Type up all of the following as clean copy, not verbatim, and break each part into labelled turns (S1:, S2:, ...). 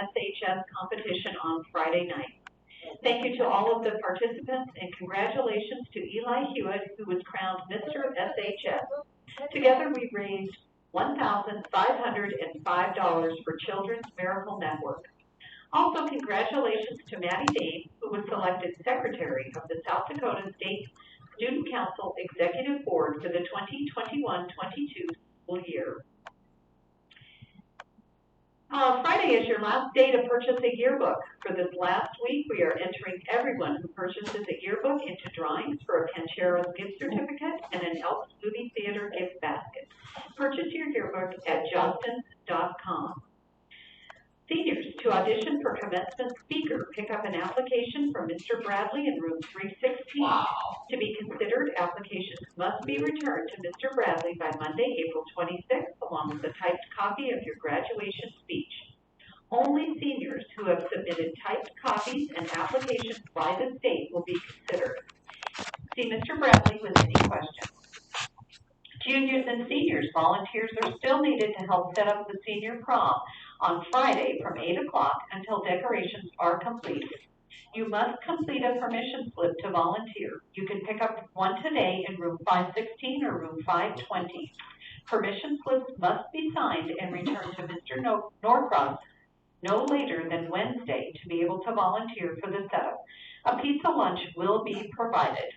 S1: SHS competition on Friday night. Thank you to all of the participants and congratulations to Eli Hewitt, who was crowned Mr. SHS. Together we raised $1,505 for Children's Miracle Network. Also, congratulations to Maddie Dane, who was selected Secretary of the South Dakota State Student Council Executive Board for the 2021-22 school year. Friday is your last day to purchase a yearbook. For this last week, we are entering everyone who purchases a yearbook into drawings for a Pancheros gift certificate and an Elks Movie Theater gift basket. Purchase your yearbook at justins.com. Seniors, to audition for commencement speaker, pick up an application from Mr. Bradley in room 316. Wow. To be considered, applications must be returned to Mr. Bradley by Monday, April 26th, along with a typed copy of your graduation speech. Only seniors who have submitted typed copies and applications by the state will be considered. See Mr. Bradley with any questions. Juniors and seniors, volunteers are still needed to help set up the senior prom on Friday from 8 o'clock until decorations are completed. You must complete a permission slip to volunteer. You can pick up one today in room 516 or room 520. Permission slips must be signed and returned to Mr. Norcross no later than Wednesday to be able to volunteer for the setup. A pizza lunch will be provided.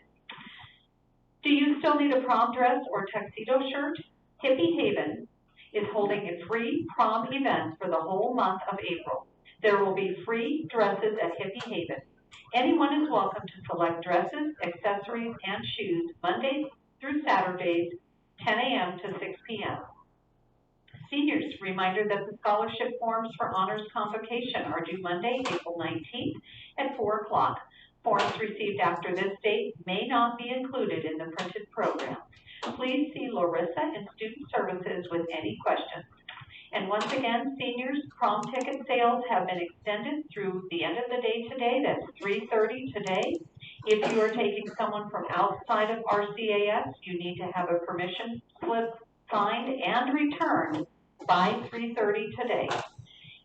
S1: Do you still need a prom dress or tuxedo shirt? Hippie Haven is holding a free prom event for the whole month of April. There will be free dresses at Hippie Haven. Anyone is welcome to select dresses, accessories, and shoes Mondays through Saturdays, 10 a.m. to 6 p.m. Seniors, reminder that the scholarship forms for honors convocation are due Monday, April 19th at 4 o'clock. Forms received after this date may not be included in the printed program. Please see Larissa in Student Services with any questions. And once again, seniors, prom ticket sales have been extended through the end of the day today. That's 3:30 today. If you are taking someone from outside of RCAS, you need to have a permission slip signed and returned by 3:30 today.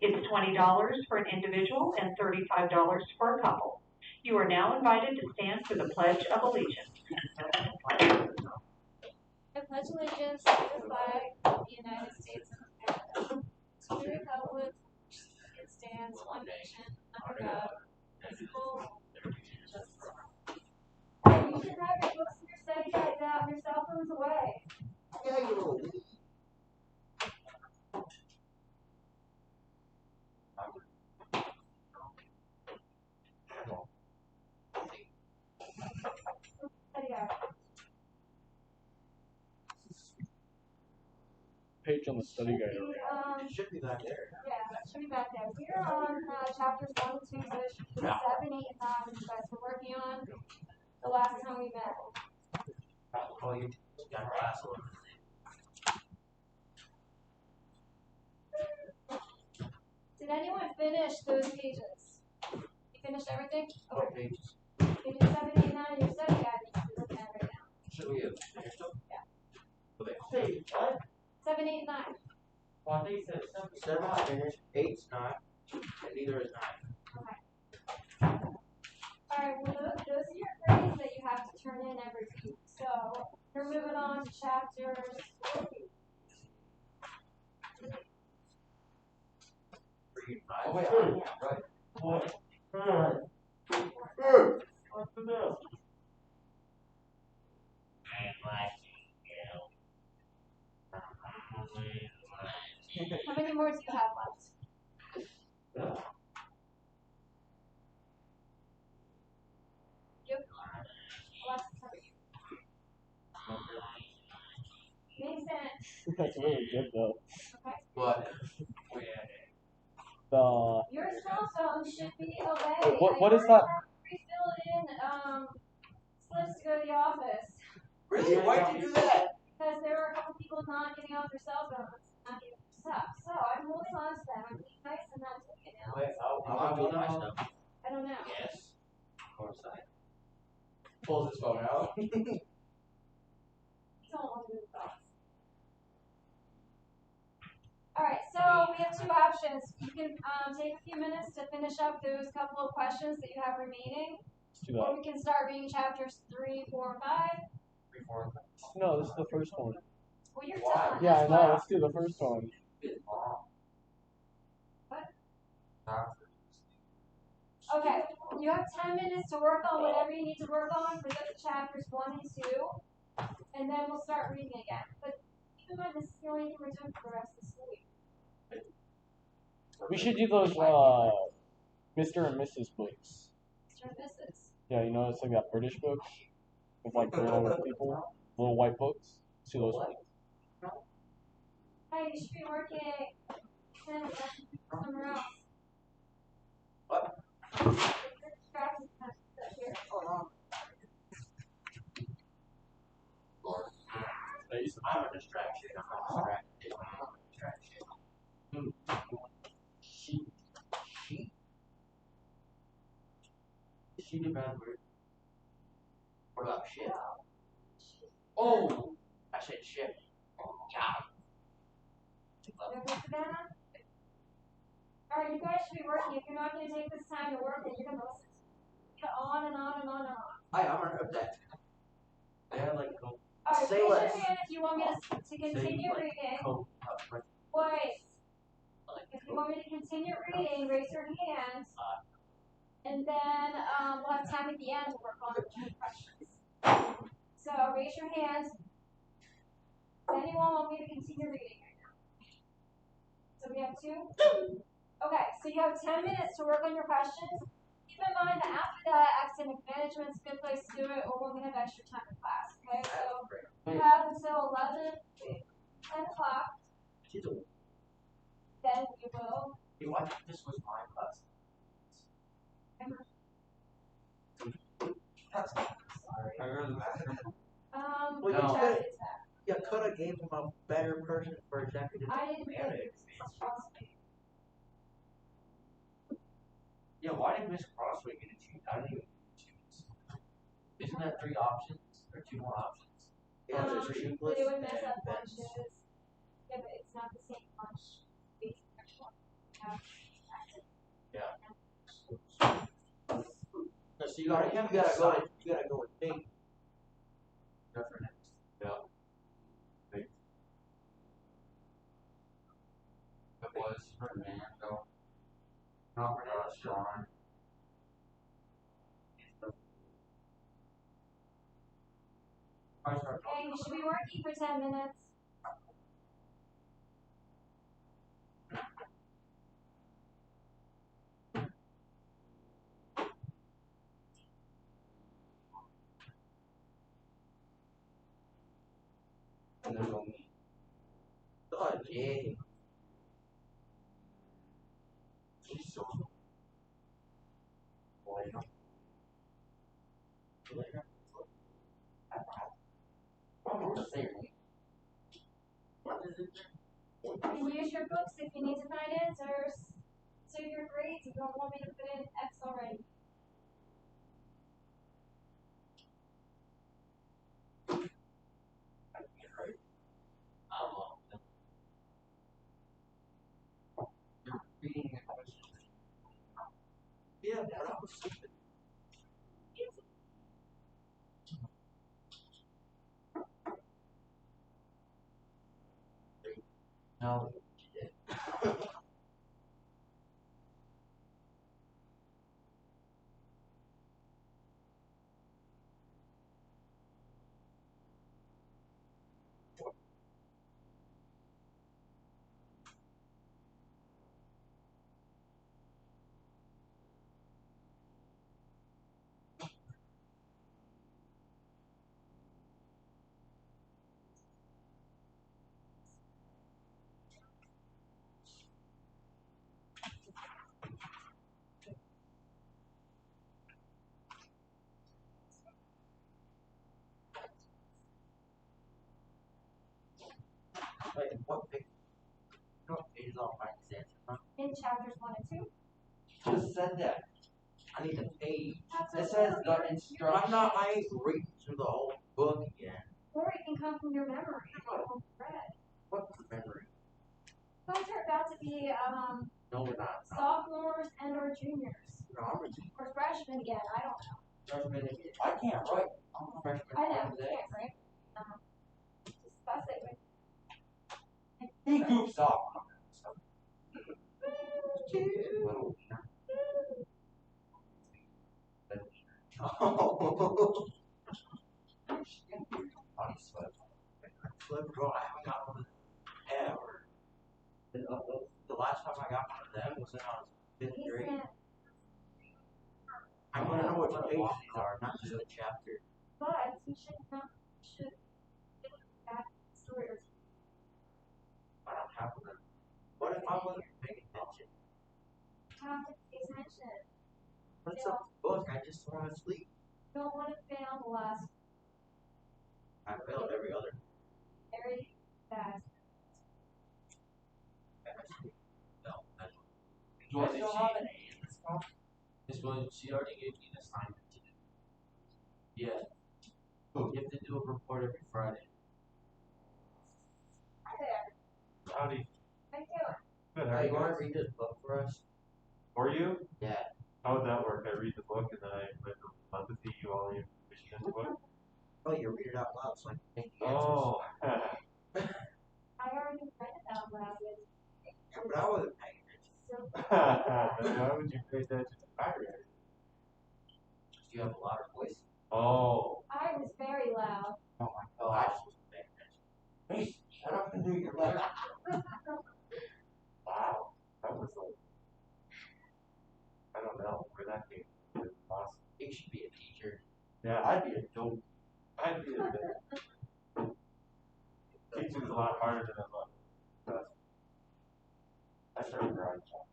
S1: It's $20 for an individual and $35 for a couple. You are now invited to stand for the Pledge of Allegiance.
S2: I pledge allegiance to the flag of the United States of America, to the republic it stands, one nation, under God, indivisible, with liberty and justice. You can have your books and your study guides out and your cell phones away.
S3: Page on the study guide.
S4: It should be back there.
S2: Yeah, it should be back there. We're on chapters 1 and 2, so it should be 7, 8, and 9, which you guys were working on the last time we met.
S4: Oh, you got your last one.
S2: Did anyone finish those pages? You finished everything?
S4: What pages?
S2: Pages 7, 8, 9 in your study guide that you're looking at right now.
S4: Should we have finished them?
S2: Yeah.
S4: Hey, what?
S2: 7, 8, 9.
S4: Well, I think you said 7's finished, 8's not, and neither is 9.
S2: Okay. Alright, well those are your grades that you have to turn in every week. So we're moving on to chapters 4.
S4: Oh, wait, right. What? What's the deal?
S2: How many more do you have left? You? Alexis, how about you? Makes sense.
S3: That's really good though.
S2: Okay.
S4: What?
S2: Your cell phone should be away.
S3: What is that?
S2: Refill in slips to go to the office.
S4: Really? Why'd you do that?
S2: Because there are a couple people not getting off their cell phones, not getting stuff. So I'm holding on to them. I'm being nice and not doing it now.
S4: Wait, I'll do nice now.
S2: I don't know.
S4: Yes. Of course I. Pulls his phone out.
S2: You don't want to do thoughts. Alright, so we have two options. You can, take a few minutes to finish up those couple of questions that you have remaining.
S3: Let's do
S2: Or
S3: that.
S2: we can start reading chapters 3, 4, 5.
S4: 3, 4,
S3: No, this is the first one.
S2: Well, you're
S4: Why?
S2: done.
S3: Yeah, I
S2: That's
S3: know.
S2: why.
S3: Let's do the first one.
S4: It's long.
S2: What?
S4: Huh?
S2: Okay, you have 10 minutes to work on whatever you need to work on for those chapters 1 and 2, and then we'll start reading again. But keep in mind, this is the only thing we're doing for the rest of the school week.
S3: We should do those Mr. and Mrs. books.
S2: Mr. and Mrs.
S3: Yeah, you know, it's like that British book with like real people, little white books. See those ones?
S2: Hey, you should be working somewhere else.
S4: What?
S2: You're distracted here.
S4: I'm a distraction. I'm not distracted. I'm not a distraction. She did bad word. What about shit? Oh! I said shit. God.
S2: Savannah? Alright, you guys should be working. If you're not going to take this time to work, then you're going to listen to it on and on and on and on.
S4: I'm gonna have that. Yeah, like,
S2: Alright,
S4: say
S2: raise
S4: less.
S2: your hand if you want me to continue reading. Boys, if you want me to continue reading, raise your hand. And then we'll have time at the end to work on the questions. So raise your hands. Does anyone want me to continue reading right now? So we have 2? Okay, so you have 10 minutes to work on your questions. Keep in mind that after that, academic management's a good place to do it, or we're going to have extra time in class. Okay, so you have until 10 o'clock. Then you will.
S4: Hey, why think this was my class? Sorry. I really
S2: Well,
S4: Well,
S2: which
S4: no.
S2: class is that?
S4: You could have gave him a better person for executive
S2: I didn't get
S4: management.
S2: it.
S4: Yeah, why did Miss Crossway get a choose? I didn't even choose. Isn't that 3 options? Or 2 more options? Yeah, there's
S2: But
S4: shoeless
S2: it would mess
S4: and
S2: up
S4: bends.
S2: lunches. Yeah, but it's not the same lunch.
S4: No, so you gotta go with me. Go for next. Yeah. It was Fernando. Not Sean.
S2: Okay, you should be working for 10 minutes.
S4: And there's only. Oh, yeah. She's so. Bueno.
S2: You can use your books if you need to find answers. So your grades, you don't want me to put in X already.
S4: Yeah, but I was sleeping. No, she did. Wait, what page? What page is on my exam? Huh?
S2: In chapters 1 and 2.
S4: You just said that. I need a page.
S2: That's
S4: It says
S2: okay.
S4: the instruction. I ain't reading through the whole book again.
S2: Or it can come from your memory. Read.
S4: What's the memory?
S2: Those are about to be
S4: No, we're not. No,
S2: Sophomores and or juniors.
S4: no, I'm a junior.
S2: Or freshmen again, I don't know.
S4: Freshman. I can't write. I'm a freshman.
S2: I know,
S4: today.
S2: can't, right? Discuss it with.
S4: He goops off. Little wiener. Oh. Honey slip. Slip, bro. I haven't got one ever. The last time I got one of them was when I was fifth
S2: He
S4: grade.
S2: sent,
S4: I want to know which pages these are, not just the chapter.
S2: but he should not, should, back story or
S4: I don't have them. What if I wasn't paying attention?
S2: have to pay attention.
S4: What's up? Book? I just want to sleep.
S2: Don't want to fail the last
S4: I failed every other.
S2: very fast.
S4: No.
S5: Do I still have an A in this one? This one, she already gave me an assignment to do. Yeah. You have to do a report every Friday.
S2: Hi there,
S3: Howdy.
S2: how you doing?
S3: Good, how
S4: Hey,
S3: are
S4: you
S3: you
S4: want
S3: guys?
S4: to read this book for us?
S3: For you?
S4: Yeah.
S3: How would that work? I read the book and then I with empathy you all the information in the book?
S4: Oh, you read it out loud so I can think the answers.
S3: Oh.
S2: I already read it out loud with.
S4: Yeah, but I wasn't paying attention.
S2: So,
S3: Then why would you pay attention to my reading?
S4: You have a louder voice.
S3: Oh.
S2: I was very loud.
S4: Oh my god. I just wasn't paying attention. Hey, shut up and do your letter.
S3: Wow. That was like, I don't know where that came from. It was awesome.
S4: You should be a teacher.
S3: Yeah, I'd be a dope. I'd be a dope. Teaching is a lot harder than I thought. I started karate chop.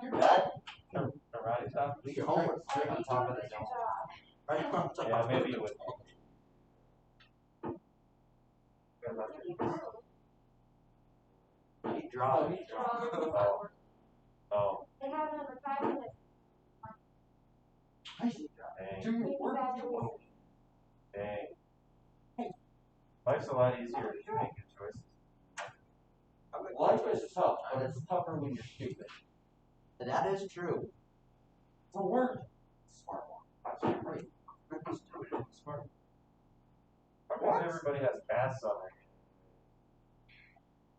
S4: Your dad?
S3: Karate chop?
S4: Do your homework right on top of the
S2: Your
S4: dome.
S2: job.
S4: Right on top
S3: Yeah,
S4: of
S3: maybe
S4: the
S3: it would.
S4: He draws.
S3: Oh. Oh.
S2: They have another 5 minutes.
S4: I see that.
S3: Dang.
S4: Do your work.
S3: Dang. Life's a lot easier if you make good choices.
S4: Life is tough, but it's tougher when you're stupid. That is true. It's a word. Smart one. That's right. It's stupid and smart.
S3: How come everybody has masks on their hands?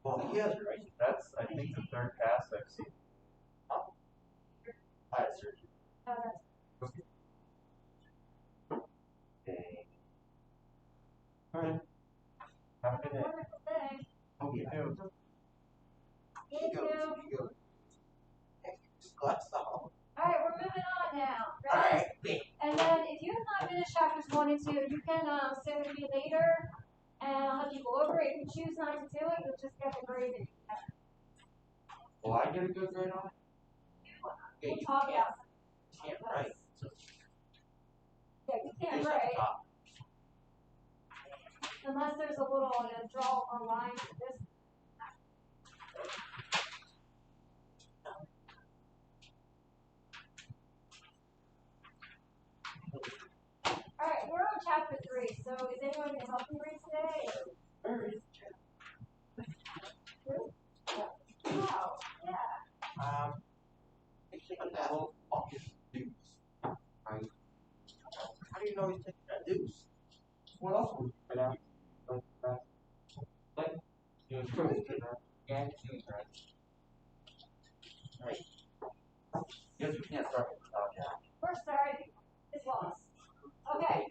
S4: Well, he has right.
S3: That's, I think, the third cast I've seen.
S4: I had surgery.
S3: Dang. Alright. Have a good day.
S2: Wonderful day.
S4: Oh, yeah.
S3: You too.
S2: You too.
S4: That's all.
S2: Alright, we're moving on now. Right?
S4: Alright.
S2: And then if you have not finished chapters 1 and 2, you can sit with me later and I'll have you go over it. If you choose not to do it, you'll just get the grade that you have.
S4: Will I get a good grade on it? Yeah,
S2: We'll
S4: you
S2: talk
S4: can't.
S2: about
S4: Can't write. So
S2: yeah, you can't
S4: just
S2: write
S4: stop.
S2: unless there's a little draw a line for this. Alright, we're on chapter 3, so is anyone going to help me read today?
S4: Where is
S2: Wow, yeah.
S4: I think that whole fucking deuce. Right? How do you know he's taking that deuce? What else would you put out? Like, you know, yeah, he's right. Right. Guess we can't start with the top yet.
S2: We're starting. It's lost. Okay,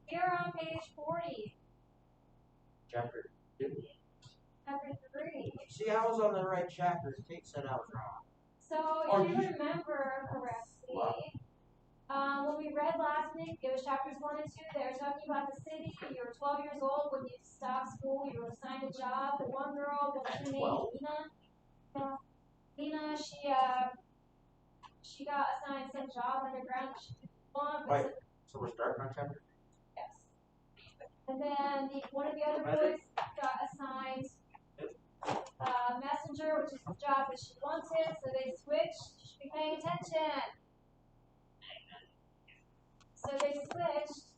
S2: here on page 40,
S4: Chapter 2.
S2: chapter 3.
S4: See, I was on the right chapter. Kate said I was wrong.
S2: So,
S4: Or
S2: if you
S4: you-
S2: remember correctly,
S4: Wow.
S2: when we read last week, it was chapters 1 and 2. They were talking about the city. You were 12 years old when you stopped school. You were assigned a job. The one girl, the woman named
S4: 12.
S2: Lena, she got assigned some job underground that she didn't want. But
S4: Right. So we're starting on chapter 3.
S2: yes. And then one of the other boys got assigned messenger, which is the job that she wanted, so they switched. You should be paying attention. So they switched,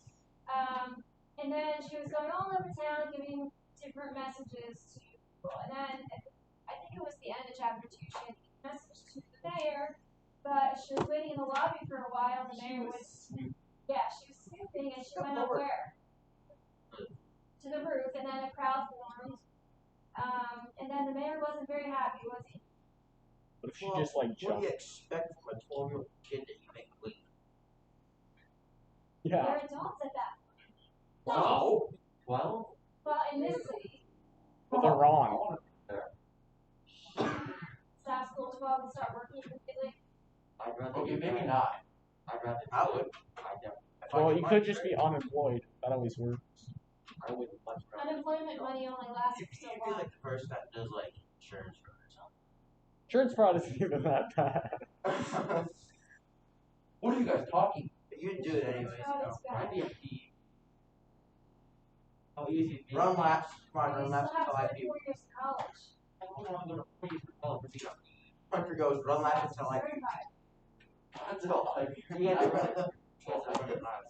S2: and then she was going all over town giving different messages to people. And then I think it was the end of chapter 2, she had messages mayor, but she was waiting in the lobby for a while. The mayor was, yeah, she was snooping, and she went up where? To the roof, and then a crowd formed. And then the mayor wasn't very happy, was he?
S3: But if she just like
S4: What do
S3: jumped,
S4: you expect from a 12-year-old kid that you make leave?
S3: yeah.
S2: They're adults at that.
S5: No. Well,
S2: Well, in this city,
S3: Well, they're wrong.
S2: stop school 12 and start working completely.
S5: I'd rather.
S4: Okay,
S5: do
S4: maybe
S5: that.
S4: not.
S5: I'd rather.
S4: I would.
S5: I definitely.
S4: If I
S3: Well,
S4: get
S3: you
S4: my
S3: could just
S4: degree,
S3: be unemployed. That always works.
S5: I would much rather.
S2: Unemployment money only lasts
S4: You
S2: for so
S4: could be
S2: long.
S4: like the person that does like insurance fraud
S3: Insurance fraud isn't even that bad.
S4: or something.
S5: What are you guys talking?
S4: You'd do it anyways, you know.
S5: I'd be a thief. How easy it is.
S4: Run laps. Come on,
S2: You
S4: run
S2: still
S4: laps
S2: have
S4: until I
S2: 4
S4: do.
S2: years of college.
S5: I don't want to go to police for college to be a thief.
S4: Country goes, run laps until I do.
S2: Certified.
S5: That's all I mean.
S4: Yeah,
S5: I'd rather. Yes, I'd rather not.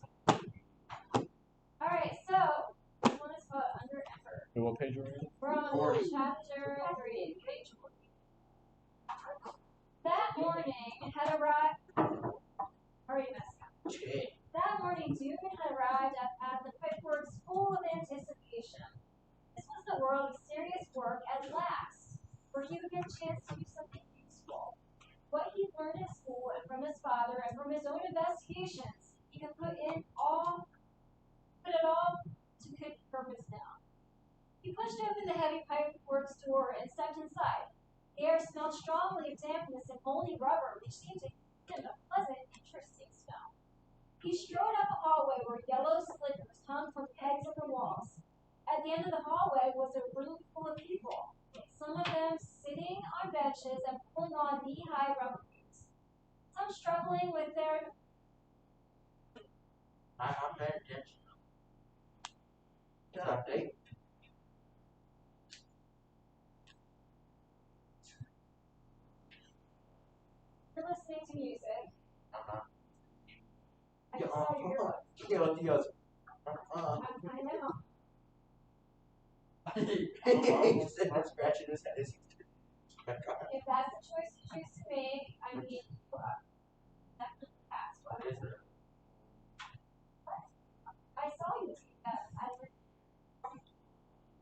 S2: Alright, so, this one is called Under Effort.
S3: Wait, what page are we on?
S2: We're on
S4: 40.
S2: chapter 3, page 40. That morning, it had arrived. Already messed up.
S4: Shit.
S2: That morning, Dune had arrived at the Pickworks full of anticipation. This was the world of serious work at last, where he would get a chance to do something useful. What he learned at school and from his father and from his own investigations, he could put it all to good purpose now. He pushed open the heavy pipeworks door and stepped inside. The air smelled strongly of dampness and moldy rubber, which seemed to give him a pleasant, interesting smell. He strode up a hallway where yellow slippers hung from pegs at the walls. At the end of the hallway was a room full of people, some of them sitting on benches and pulling on knee-high rubber boots. Some struggling with their
S4: I'm paying attention. Good update.
S2: You're listening to music.
S4: Uh-huh.
S2: I just saw your earbuds.
S4: He goes,
S2: I know.
S4: He's sitting there scratching his head as he's
S2: If that's the choice you choose to make, I mean, definitely pass.
S5: What is it?
S2: I saw you take that.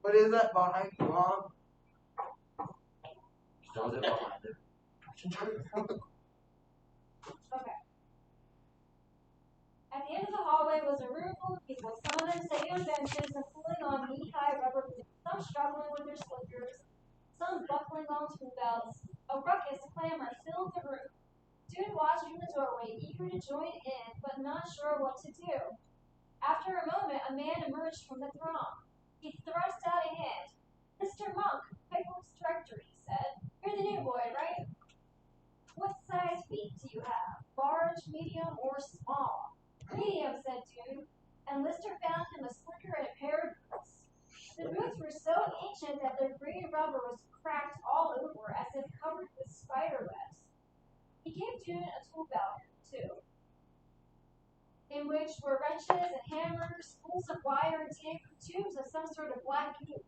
S4: What is that behind you, Mom?
S5: Shows it behind it.
S2: Okay. At the end of the hallway was a room full of people, some of them sitting on benches and pulling on knee-high rubber boots, some struggling with their slippers, some buckling on tool belts. A ruckus clamor filled the room. Dune watched from the doorway, eager to join in, but not sure what to do. After a moment, a man emerged from the throng. He thrust out a hand. "Mr. Monk, Pickles Directory," he said. "You're the new boy, right? What size feet do you have? Large, medium, or small?" "Medium," said Dune, and Lister found him a slicker and a pair of boots. The boots were so ancient that their green rubber was cracked all over as if covered with spider webs. He gave Dune a tool belt, too, in which were wrenches and hammers, spools of wire, and tubes of some sort of black goo.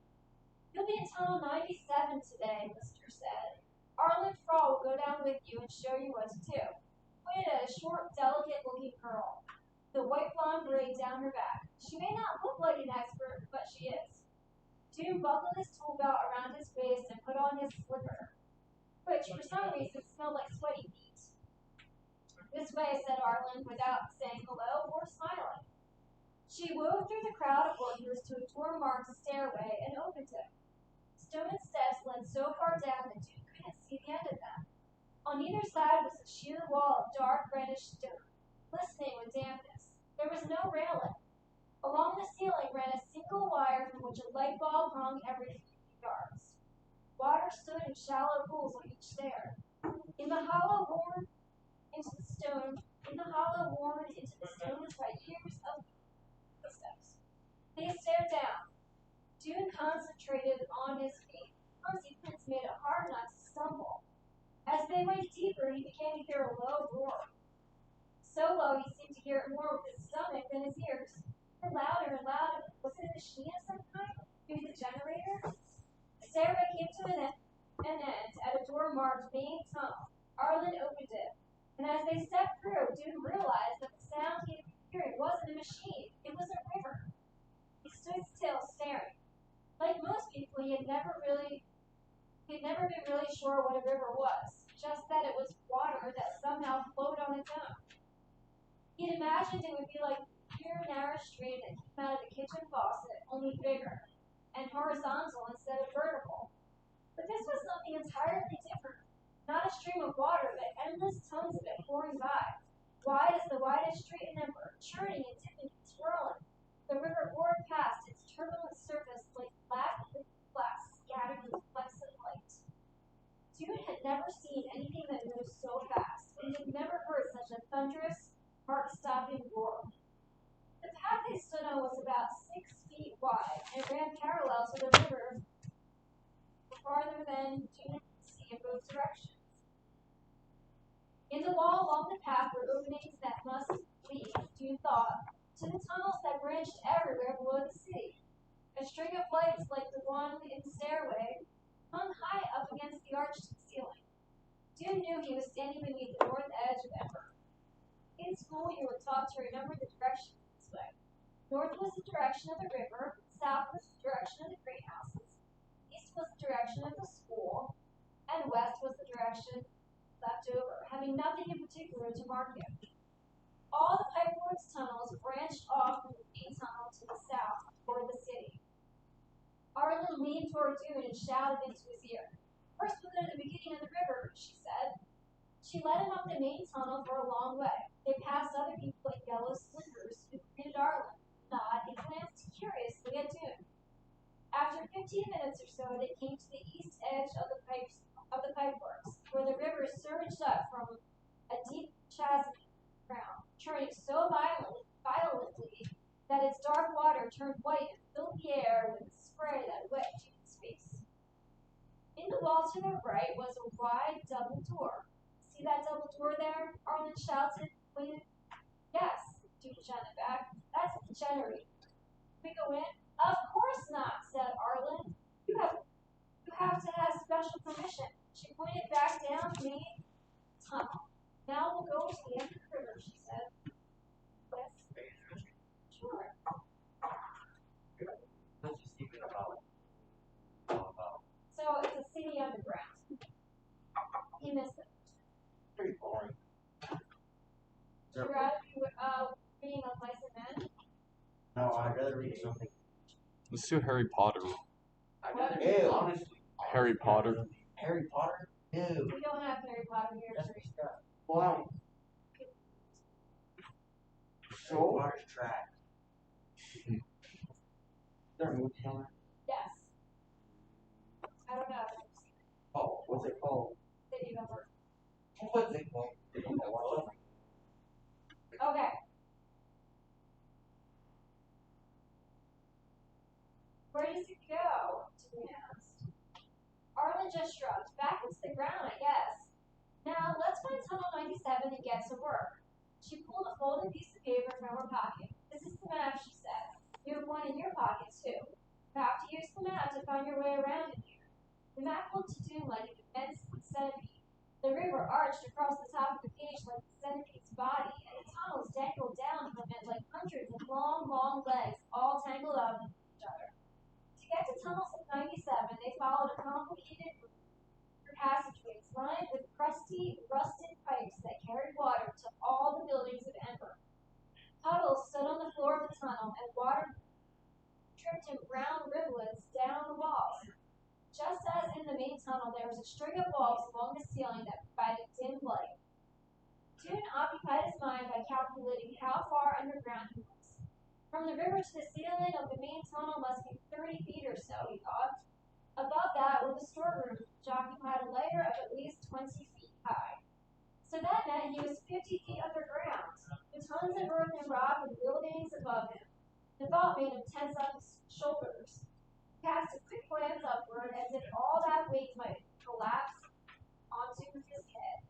S2: "You'll be in tunnel 97 today," Lister said. "Arlen Frall will go down with you and show you what to do." Pointed at a short, delicate-looking girl, the white blonde braid down her back. "She may not look like an expert, but she is." Dune buckled his tool belt around his waist and put on his slipper, which for some reason smelled like sweaty feet. "This way," said Arlen, without saying hello or smiling. She wove through the crowd of workers to a door-marked stairway and opened it. Stone steps led so far down that Dune couldn't see the end of them. On either side was a sheer wall of dark reddish stone, glistening with dampness. There was no railing. Along the ceiling ran a single wire from which a light bulb hung every few yards. Water stood in shallow pools on each stair. In the hollow worn into the stone was by years of footsteps. They stared down. Dune concentrated on his feet. Consequence made it hard not to stumble. As they went deeper, he began to hear a low roar. So low he seemed to hear it more with his stomach than his ears. And louder and louder. Was it a machine of some kind? Maybe the generator? The stairway came to an end at a door marked main tunnel. Arlen opened it, and as they stepped through, Dune realized that the sound he had been hearing wasn't a machine, it was a river. He stood still, staring. Like most people, he had never been really sure what a river was, just that it was water that somehow flowed on its own. He'd imagined it would be like a pure, narrow stream that came out of the kitchen faucet, only bigger, and horizontal instead of vertical. But this was something entirely different. Not a stream of water, but endless tons of it pouring by, wide as the widest street in Ember, churning and tipping and swirling. The river roared past its turbulent surface like black glass scattered with flecks of light. Dune had never seen anything that moved so fast, and had never heard such a thunderous, heart-stopping roar. The path they stood on was about 6 feet wide and ran parallel to the river farther than Dune could see in both directions. In the wall along the path were openings that must lead, Dune thought, to the tunnels that branched everywhere below the city. A string of lights like the one in the stairway hung high up against the arched ceiling. Dune knew he was standing beneath the north edge of Ember. In school, you were taught to remember the directions this way. North was the direction of the river, south was the direction of the greenhouses, east was the direction of the school, and west was the direction left over, having nothing in particular to mark it. All the Pipeworks tunnels branched off from the main tunnel to the south toward the city. Arlen leaned toward Dune and shouted into his ear. First was at the beginning of the river, she said. She led him up the main tunnel for a long way. They passed other people in yellow slippers who greeted Arlen, nodded, and glanced curiously at Dune. After 15 minutes or so, they came to the east edge of the pipeworks, where the river surged up from a deep chasm in the ground, churning so violently that its dark water turned white and filled the air with a spray that wet Dune's face. In the wall to their right was a wide double door. See that double door there? Arlen shouted, pointed. Yes, Dune shouted back. That's the generator. Can we go in? Of course not, said Arlen. You have to have special permission. She pointed back down the main tunnel. Now we'll go to the end of the river, she said. Yes? Sure.
S5: Let's just keep it about.
S2: So it's a city underground. He missed it.
S4: Pretty boring.
S2: Would you rather be reading of Mice and Men?
S4: No, I'd rather read something.
S3: Let's do Harry Potter.
S4: I'd rather read, honestly.
S3: Harry Potter.
S4: Harry Potter? Ew.
S2: We don't have Harry Potter here.
S4: That's pretty stuff. Well, Harry Potter's trash. Is there a movie on it?
S2: Yes. I don't know.
S4: Oh, what's it called?
S2: City number.
S4: What's it called?
S2: Okay. Where does it go? Dune asked. Arlen just shrugged. Back into the ground, I guess. Now, let's find Tunnel 97 and get to work. She pulled a folded piece of paper from her pocket. This is the map, she said. You have one in your pocket, too. You have to use the map to find your way around in here. The map looked to Dune like an immense centipede. The river arched across the top of the page like the centipede's body, and the tunnels dangled down from it like hundreds of long, long legs, all tangled up in each other. To get to Tunnel 97, they followed a complicated route through passageways lined with crusty, rusted pipes that carried water to all the buildings of Ember. Puddles stood on the floor of the tunnel, and water dripped in brown rivulets down the walls. Just as in the main tunnel, there was a string of bulbs along the ceiling that provided dim light. Dune occupied his mind by calculating how far underground he was. From the river to the ceiling of the main tunnel must be 30 feet or so, he thought. Above that were the storerooms, which occupied a layer of at least 20 feet high. So that meant he was 50 feet underground, with tons of earth and rock and buildings above him. The thought made him tense up his shoulders. He cast a quick glance upward as if all that weight might collapse onto his head.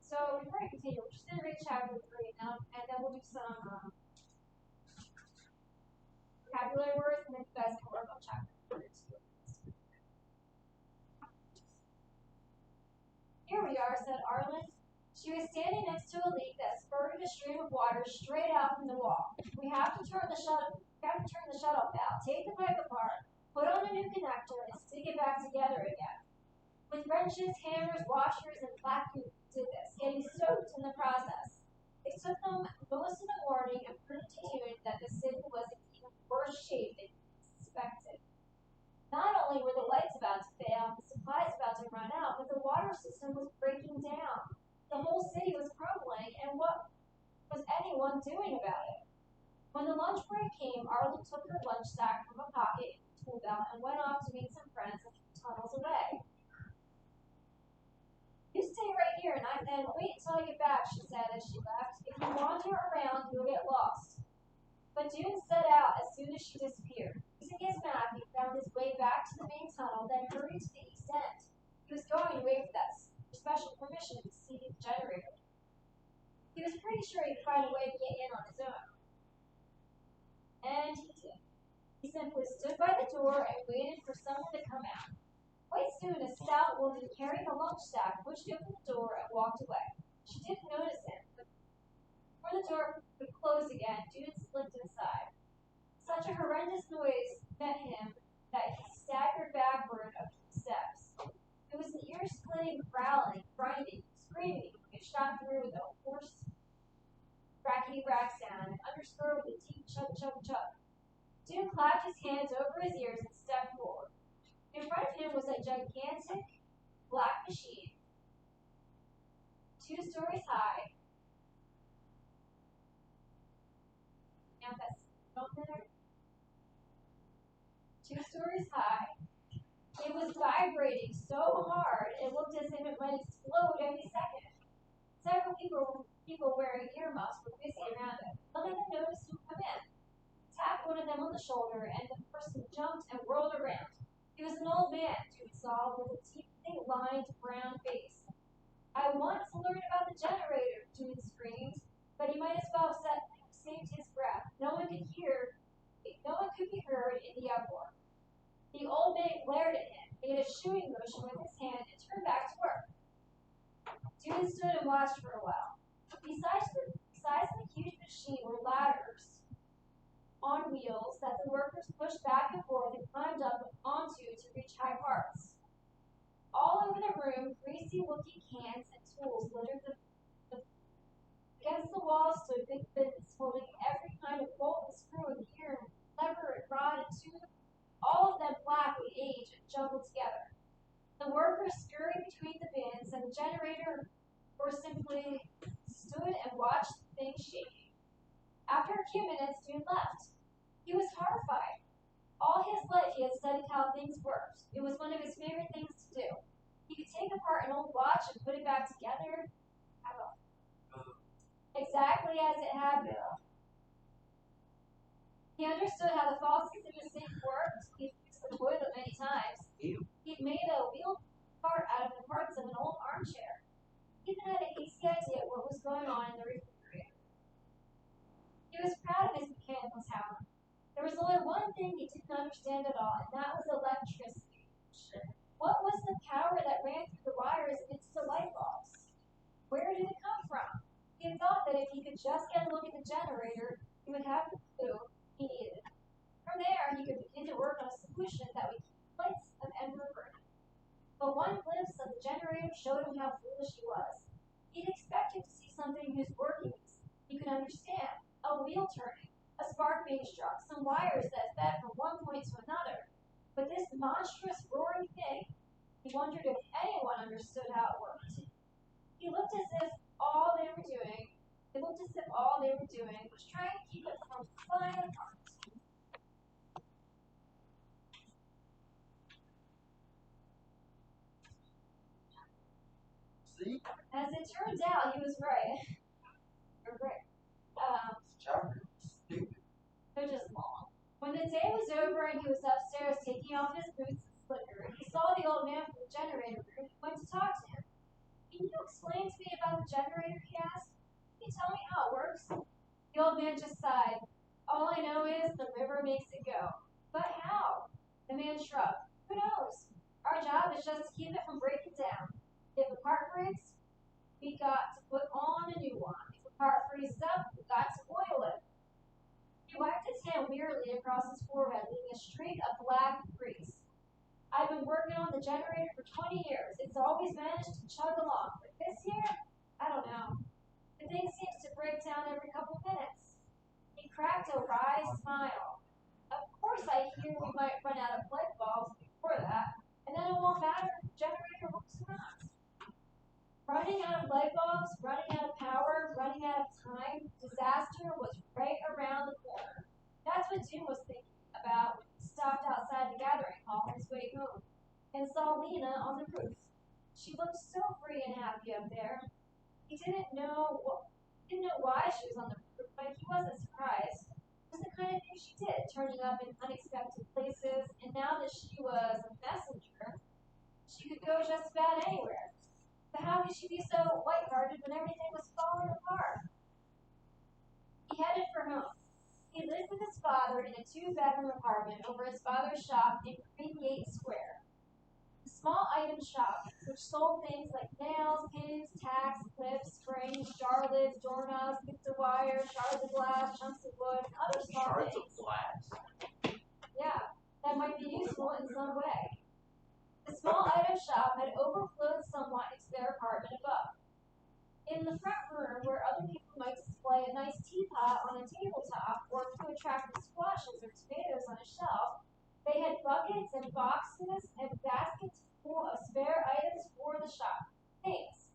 S2: So before I continue, we're just going to read chapter 3 now, and then we'll do some vocabulary words, and then you guys can work on chapter 3. Here we are, said Arlen. She was standing next to a leak that spurted a stream of water straight out from the wall. We have to turn the shuttle out, take the pipe apart, put on a new connector, and stick it back together again. With wrenches, hammers, washers, and black goop did this, getting soaked in the process. It took them most of the morning and proved to June that the city was in even worse shape than suspected. Not only were the lights about to fail and the supplies about to run out, but the water system was breaking down. The whole city was crumbling, and what was anyone doing about it? When the lunch break came, Arlen took her lunch sack from a pocket in her tool belt and went off to meet some friends a few tunnels away. You stay right here and wait until I get back, she said as she left. If you wander around, you'll get lost. But June set out as soon as she disappeared. Using his map, he found his way back to the main tunnel, then hurried to the east end. He was going to wait for that special permission to see the generator. He was pretty sure he'd find a way to get in on his own. And he did. He simply stood by the door and waited for someone to come out. Quite soon, a stout woman carrying a lunch sack pushed open the door and walked away. She didn't notice him, but before the door could close again, June slipped inside. Such a horrendous noise met him that he staggered backward a few steps. It was an ear-splitting, growling, grinding, screaming, which shot through with a hoarse, rackety-rack sound and underscored with a deep chug-chug-chug. June clapped his hands over his ears and stepped forward. In front of him was a gigantic black machine, 2 stories high. Now that's not there. 2 stories high. It was vibrating so hard it looked as if it might explode any second. Several people wearing earmuffs were busy around it. None of them noticed him come in. He tapped one of them on the shoulder, and the person jumped and whirled around. He was an old man, June saw, with a deeply lined brown face. I want to learn about the generator, June screamed, but he might as well have saved his breath. No one could be heard in the uproar. The old man glared at him, made a shooing motion with his hand, and turned back to work. June stood and watched for a while. Besides the huge machine were ladders on wheels that the workers pushed back and forth and climbed up onto to reach high parts. All over the room, greasy-looking cans and tools littered against the walls stood big bins holding every kind of bolt and screw and gear, lever and rod and tube, all of them black with age and jumbled together. The workers scurried between the bins and the generator or simply stood and watched the thing shaking. After a few minutes, June left. He was horrified. All his life he had studied how things worked. It was one of his favorite things to do. He could take apart an old watch and put it back together exactly as it had been. He understood how the faucets in the sink worked. He'd fixed the toilet many times. He'd made a wheel part out of the parts of an old armchair. He even had a hasty idea of what was going on in the refrigerator. He was proud of his mechanical talent. There was only one thing he didn't understand at all, and that was electricity. What was the power that ran through the wires into the light bulbs? Where did it come from? He had thought that if he could just get a look at the generator, he would have the clue he needed. From there, he could begin to work on a solution that would keep lights of ember burning. But one glimpse of the generator showed him how foolish he was. He'd expected to see something whose workings he could understand, a wheel turning, a spark being struck, some wires that fed from one point to another. But this monstrous roaring thing, he wondered if anyone understood how it worked. He looked as if all they were doing was trying to keep it from flying apart.
S4: See?
S2: As it turns out, he was right. They're just long. When the day was over and he was upstairs taking off his boots and slippers, he saw the old man from the generator room and went to talk to him. Can you explain to me about the generator, he asked. Can you tell me how it works? The old man just sighed. All I know is the river makes it go. But how? The man shrugged. Who knows? Our job is just to keep it from breaking down. If a part breaks, we got to put on a new one. If a part freezes up, we got to oil it. He wiped his hand wearily across his forehead, leaving a streak of black grease. I've been working on the generator for 20 years. It's always managed to chug along, but this year, I don't know. The thing seems to break down every couple minutes. He cracked a wry smile. Of course I hear we might run out of light bulbs before that, and then it won't matter if the generator works or not. Running out of light bulbs, running out of power, running out of time, disaster was right around the corner. That's what Jim was thinking about when he stopped outside the gathering hall on his way home and saw Lena on the roof. She looked so free and happy up there. He didn't know why she was on the roof, but he wasn't surprised. It was the kind of thing she did, turning up in unexpected places, and now that she was a messenger, she could go just about anywhere. But how could she be so lighthearted when everything was falling apart? He headed for home. He lived with his father in a 2-bedroom apartment over his father's shop in Green Square. A small item shop which sold things like nails, pins, tacks, clips, springs, jar lids, doorknobs, bits of wire, shards of glass, chunks of wood, and other small
S5: Shards of
S2: things.
S5: glass.
S2: Yeah, that might be useful in some way. The small item shop had overflowed somewhat into their apartment above. In the front room, where other people might display a nice teapot on a tabletop or to attract the squashes or tomatoes on a shelf, they had buckets and boxes and baskets full of spare items for the shop. Things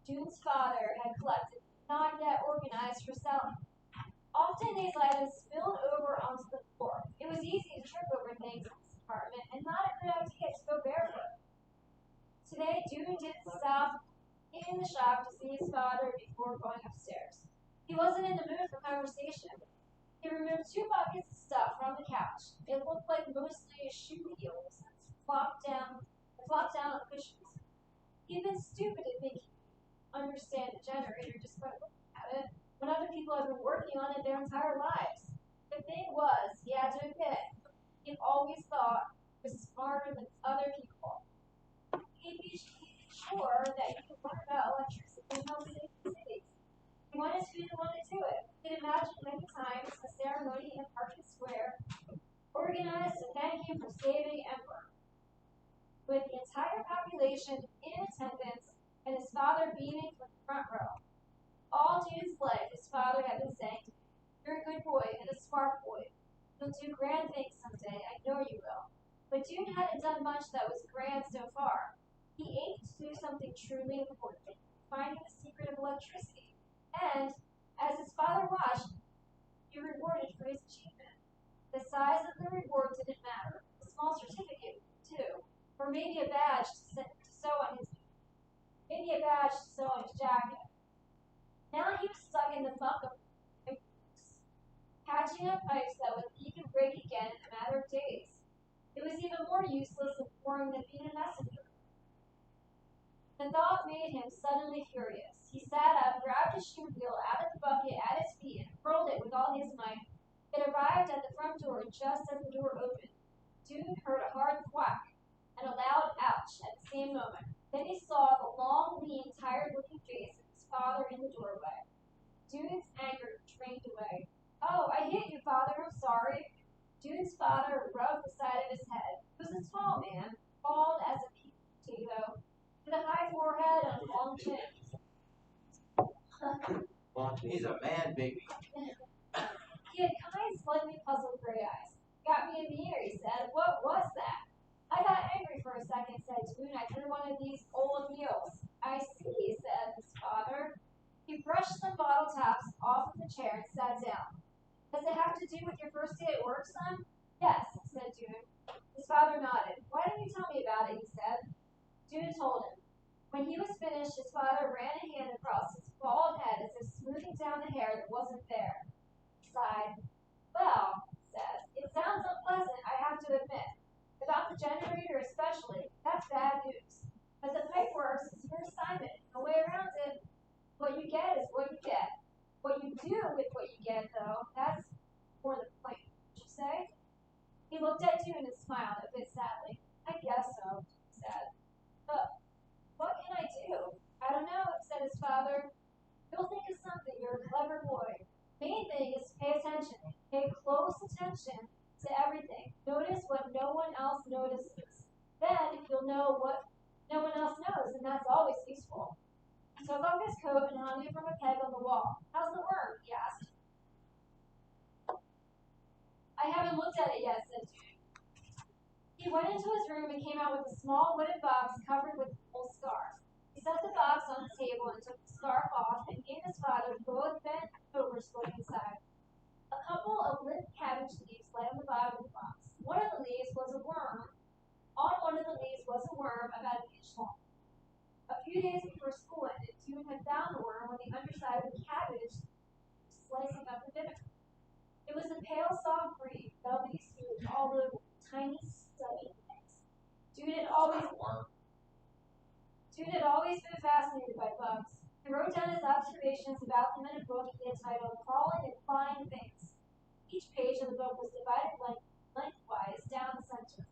S2: June's father had collected, not yet organized for selling. Often these items spilled over onto the floor. It was easy to trip over things in this apartment and not a good idea to go barefoot. Today, June didn't stop in the shop to see his father before going upstairs. He wasn't in the mood for conversation. He removed 2 buckets of stuff from the couch. It looked like mostly shoe heels and flopped down on cushions. He'd been stupid to think he'd understand the generator just by looking at it, when other people had been working on it their entire lives. The thing was, he had to admit, he always thought he was smarter than other people. He'd be sure that he could learn about electricity and help save the cities. He wanted to be the one to do it. He'd imagined many times a ceremony in Market Square organized to thank him for saving Emperor, with the entire population in attendance and his father beaming from the front row. All June's life, his father had been saying to him, "You're a good boy and a smart boy. You'll do grand things someday, I know you will." But June hadn't done much that was grand so far. He aimed to do something truly important, finding the secret of electricity. And, as his father watched, he rewarded for his achievement. The size of the reward didn't matter. A small certificate, too. Or maybe a badge to sew on his jacket. Now he was stuck in the muck of pipes, patching up pipes that would leak and break again in a matter of days. It was even more useless and boring than being a messenger. The thought made him suddenly furious. He sat up, grabbed his shoe heel out of the bucket at his feet, and hurled it with all his might. It arrived at the front door just as the door opened. June heard a hard thwack and a loud ouch at the same moment. Then he saw the long, lean, tired-looking face of his father in the doorway. June's anger drained away. "Oh, I hit you, Father. I'm sorry." June's father rubbed the side of his head. He was a tall man, bald as a peach potato, with a high forehead and a long chin.
S5: He's a man, baby.
S2: He had kind, slightly puzzled gray eyes. "Got me in the ear," he said. "What was that?" "I got angry for a second," said June. "I threw one of these old heels." "I see," said his father. He brushed some bottle tops off of the chair and sat down. "Does it have to do with your first day at work, son?" "Yes," said June. His father nodded. "Why don't you tell me about it?" he said. June told him. When he was finished, his father ran a hand across his bald head as if smoothing down the hair that wasn't there. He sighed. "Well," he said, "it sounds unpleasant, I have to admit. About the generator especially, that's bad news. But the pipe works is your assignment. No way around it. What you get is what you get. What you do with what you get, though, that's more the point, would you say?" He looked at June and smiled a bit sadly. "I guess so," he said. "But what can I his father. You'll think of something, you're a clever boy. Main thing is to pay attention. Pay close attention to everything. Notice what no one else notices. Then you'll know what no one else knows, and that's always useful. He took off his coat and hung it from a peg on the wall. How's the worm? He asked. I haven't looked at it yet, said Jude. He went into his room and came out with a small wooden box covered with wool scarf. He set the box on the table and took the scarf off and gave his father both bent over to look inside. A couple of limp cabbage leaves lay on the bottom of the box. One of the leaves was a worm. On one of the leaves was a worm about an inch long. A few days before school ended, June had found the worm on the underside of the cabbage, slicing up the vinegar. It was a pale, soft green, velvety smooth, all over tiny, stubby eggs. June had always been fascinated by bugs. He wrote down his observations about them in a book he had titled Crawling and Flying Things. Each page of the book was divided lengthwise down the center.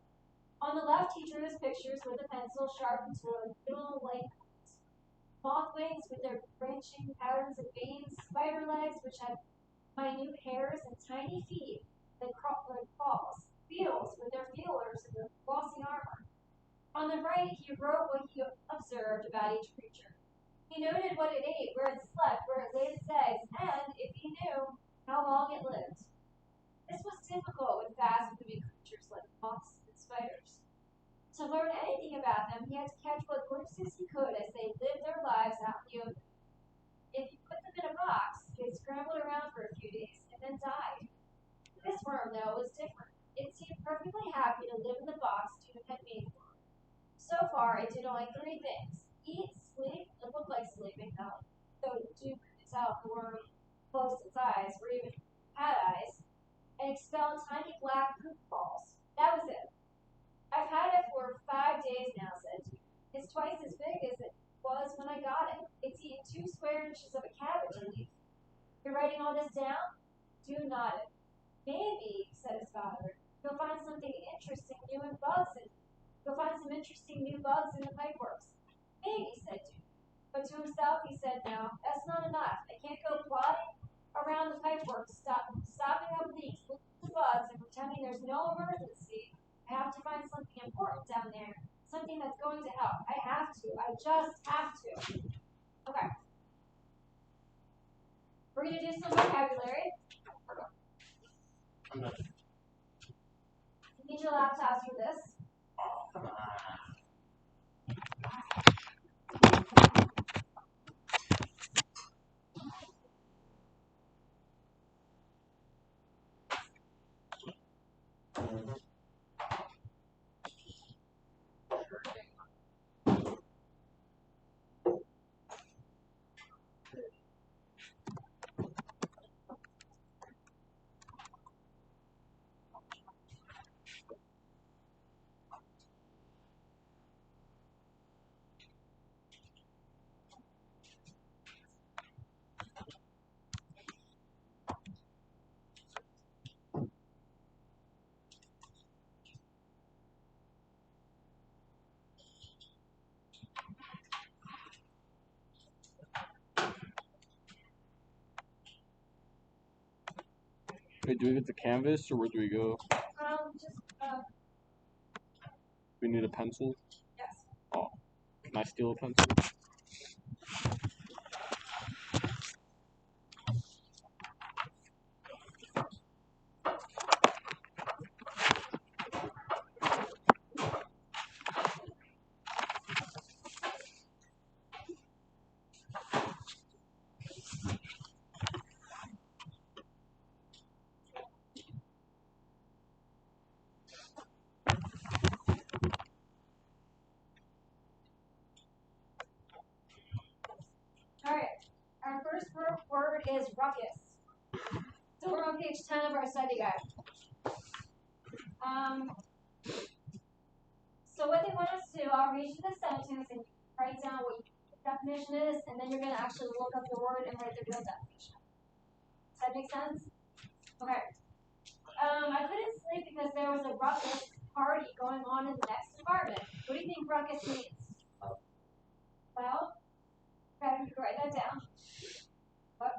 S2: On the left, he drew his pictures with a pencil sharpened to a fiddle-like point. Moth wings with their branching patterns of veins, spider legs which had minute hairs, and tiny feet like claws, beetles with their feelers and their glossy armor. On the right, he wrote what he observed about each creature. He noted what it ate, where it slept, where it laid its eggs, and, if he knew, how long it lived. This was difficult with vast moving creatures like moths and spiders. To learn anything about them, he had to catch what glimpses he could as they lived their lives out in the open. If you put them in a box, they scrambled around for a few days and then died. This worm, though, was different. It seemed perfectly happy to live in the box June had made for it. So far, it did only 3 things: eat, sleep, it looked like sleeping, though June couldn't tell if the worm closed its eyes or even had eyes, and expel tiny black poop balls. That was it. I've had it for 5 days now, said June. It's twice as big as it was when I got it. It's eaten 2 square inches of a cabbage leaf. You're writing all this down? June nodded. Maybe, said his father, you'll find something interesting new in bugs and you'll find some interesting new bugs in the pipeworks. Maybe, said June. But to himself he said, no, that's not enough. I can't go plodding around the pipeworks, stopping up leaks, looking for bugs, and pretending there's no emergency. I have to find something important down there, something that's going to help. I have to. I just have to. Okay. We're going to do some vocabulary.
S3: I'm not.
S2: You need your laptops for this.
S3: Come on. Wait, do we get the canvas or where do we go? We need a pencil?
S2: Yes.
S3: Oh, can I steal a pencil?
S2: All right. Our first word is ruckus. So we're on page 10 of our study guide. So what they want us to do, I'll read you the sentence and write down what the definition is, and then you're going to actually look up the word and write the real definition. Does that make sense? Okay. I couldn't sleep because there was a ruckus party going on in the next apartment. What do you think ruckus means? Well, Okay, you can write that down. What?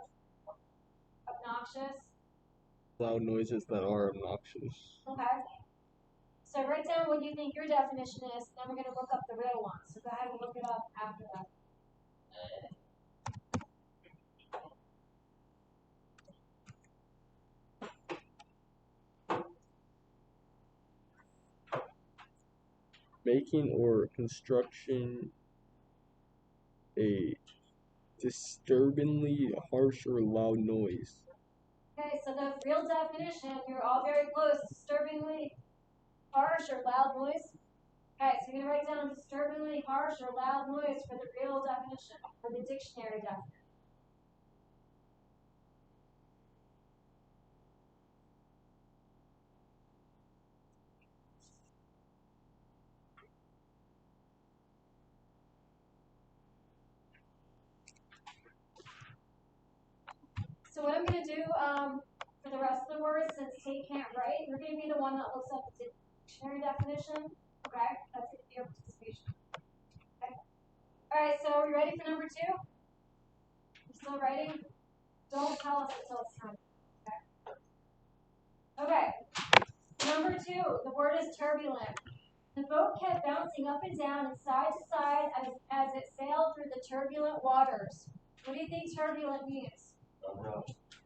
S2: Obnoxious.
S3: Loud noises that are obnoxious.
S2: Okay. So write down what you think your definition is, then we're gonna look up the real one. So go ahead and look it up after that.
S3: Making or construction a disturbingly harsh or loud noise.
S2: Okay, so the real definition, you're all very close. Disturbingly harsh or loud noise. Okay, so you're gonna write down disturbingly harsh or loud noise for the real definition, for the dictionary definition. So what I'm gonna do for the rest of the words, since Tate can't write, you're gonna be the one that looks up the dictionary definition. Okay, that's gonna be your participation. Okay. All right, so are you ready for number 2? You still writing? Don't tell us until it's time. Okay. Number 2, the word is turbulent. The boat kept bouncing up and down and side to side as it sailed through the turbulent waters. What do you think turbulent means?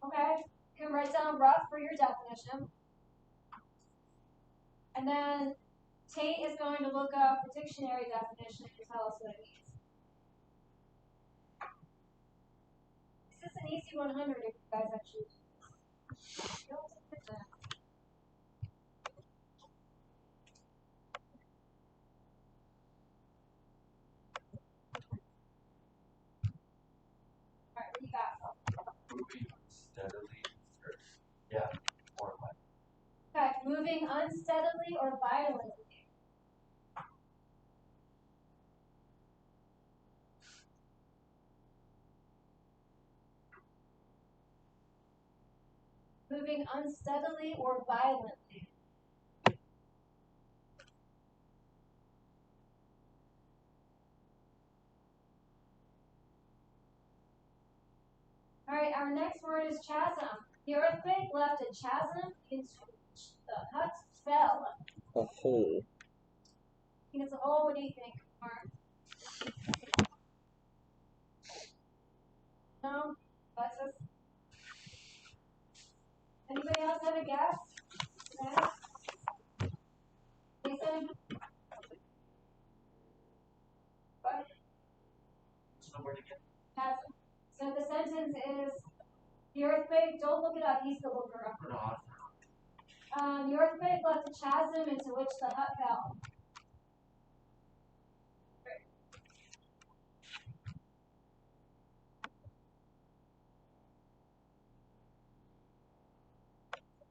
S2: Okay. You can write down rough for your definition. And then Tate is going to look up the dictionary definition and tell us what it means. This is an easy 100 if you guys actually do this. Don't take it down. All right, what do you got?
S5: Moving steadily, or, yeah, or like,
S2: Okay, moving unsteadily or violently. Moving unsteadily or violently. All right, our next word is chasm. The earthquake left a chasm into which the hut fell.
S3: A hole.
S2: I think it's a hole. What do you think, Mark? No? Alexis? Anybody else have a guess? Yes? Jason? What?
S5: what's the word again?
S2: Chasm. So the sentence is, the earthquake, don't look it up, he's the looker up.
S5: Or not?
S2: The earthquake left a chasm into which the hut fell.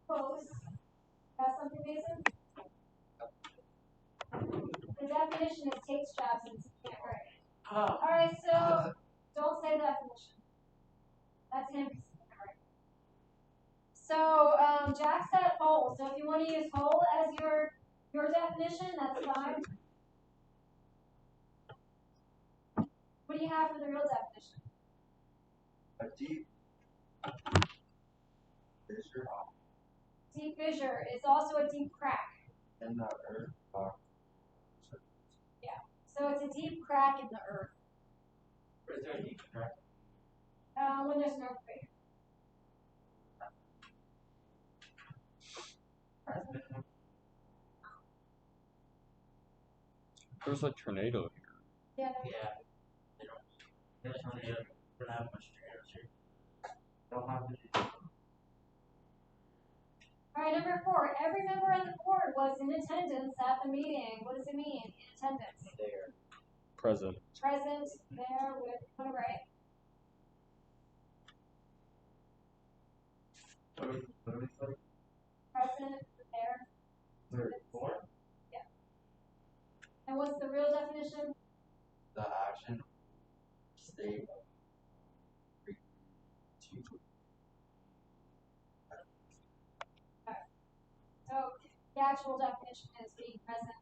S2: Close. Got something, Mason? The definition is Tate's job since he can't write.
S5: Oh.
S2: Alright, so don't say the definition. That's him. So Jack said whole. So if you want to use whole as your definition, that's fine. What do you have for the real definition?
S4: A deep fissure
S2: Deep fissure is also a deep crack.
S4: in the earth.
S2: So it's a deep crack in the earth.
S5: Where's there a deep crack?
S2: When there's an earthquake.
S3: There's a tornado here.
S2: Yeah.
S5: Yeah. They don't have much tornadoes here. Don't have any.
S2: Alright, number 4. Every member of the board was in attendance at the meeting. What does it mean, in attendance?
S5: There.
S3: Present.
S2: Present, there, with, what right?
S5: What are we putting?
S2: Present, there.
S5: Third, four?
S2: And what's the real definition?
S5: The action, state,
S2: So the actual definition is being present.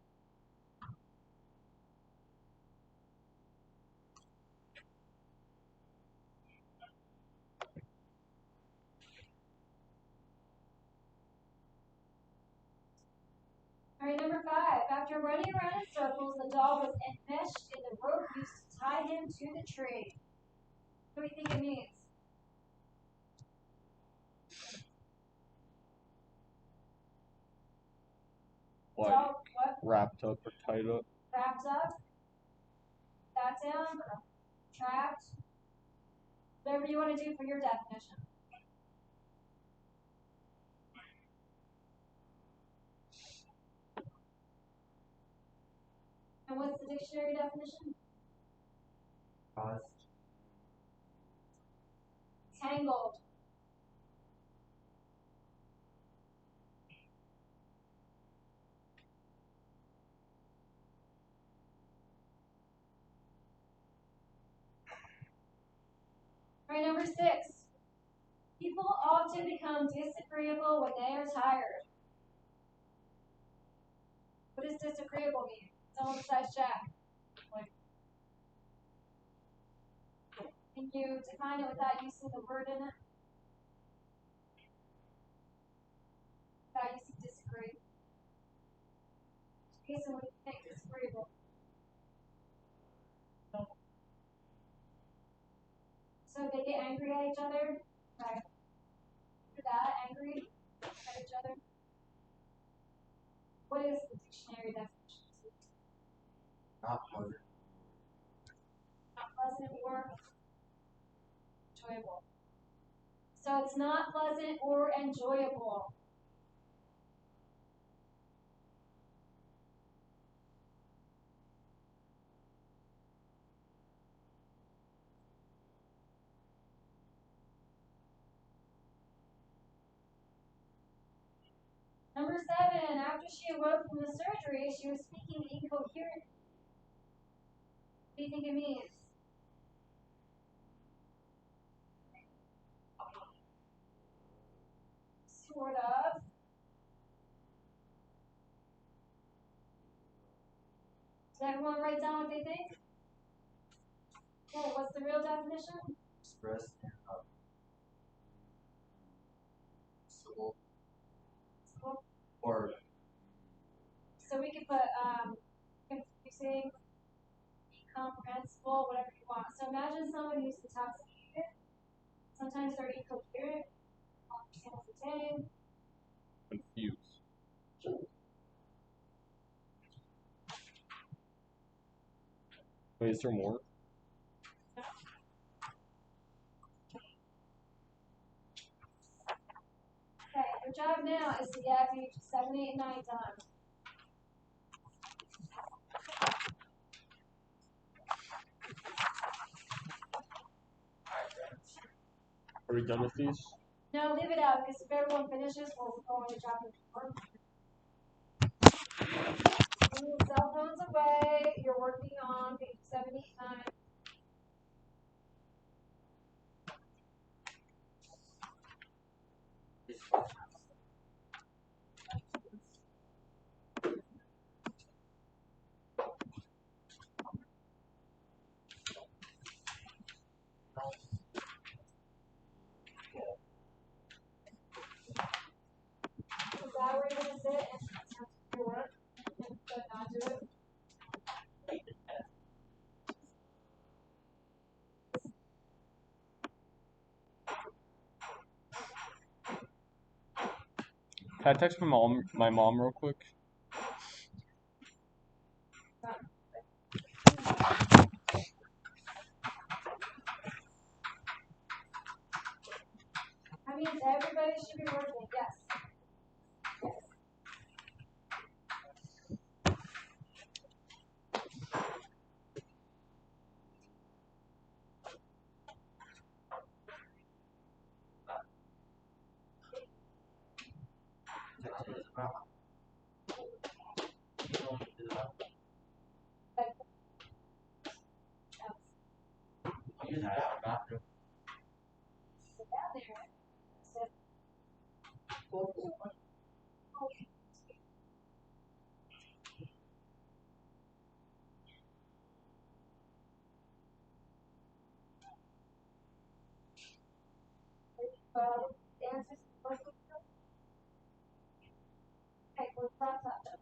S2: Right, number 5. After running around in circles, the dog was enmeshed in the rope used to tie him to the tree. What do you think it means?
S3: Like
S2: Dog, what?
S3: wrapped up or tied up.
S2: Wrapped up, sat down, trapped, whatever you want to do for your definition. And what's the dictionary definition? Tangled. All right, number 6. People often become disagreeable when they are tired. What does disagreeable mean? Someone besides Jack. Like, can you define it without using the word in it? Without using disagree. Jason, what do you think? Disagreeable. So they get angry at each other. Right. After that, angry at each other. What is the dictionary definition?
S5: Not pleasant.
S2: Not pleasant or enjoyable. So it's not pleasant or enjoyable. Number 7, after she awoke from the surgery, she was speaking incoherently. What do you think it means? Sort of. Does everyone write down what they think? Okay, what's the real definition?
S5: Express and civil or
S2: So we could put confusing, incomprehensible, whatever you want. So imagine someone who's intoxicated. Sometimes they're incoherent, don't understand what they're saying.
S3: Confused. Wait, is there more?
S2: Okay, your job now is to get page 7, 8, and 9 done.
S3: Are we done with these?
S2: No, leave it out because if everyone finishes, we'll go into chapter 4. Move cell phones away. You're working on page 7, 8, 9. Is that where you're going to sit and do your work and not do it?
S3: Can I text my mom real quick?
S2: That means everybody should be working, yes.
S5: use that bathroom.
S2: Sit down there. Sit. The answers to the questions. Okay, what's that?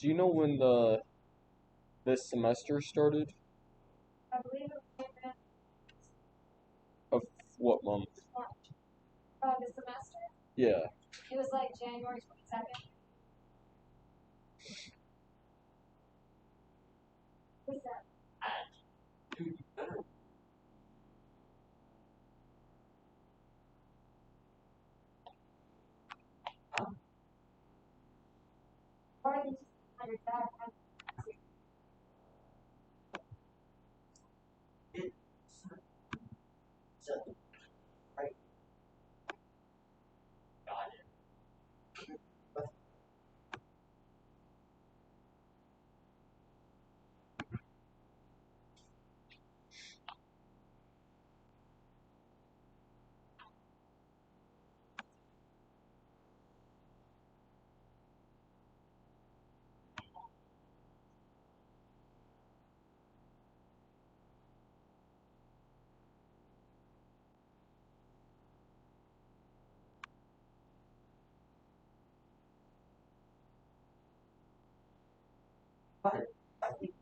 S3: Do you know when this semester started?
S2: I believe it was in
S3: Of what month?
S2: the semester.
S3: Yeah.
S2: It was like January 22nd. What's that?
S5: Dude, you better.
S2: Or you just under that.
S4: So, right,
S5: Got it.
S4: but I think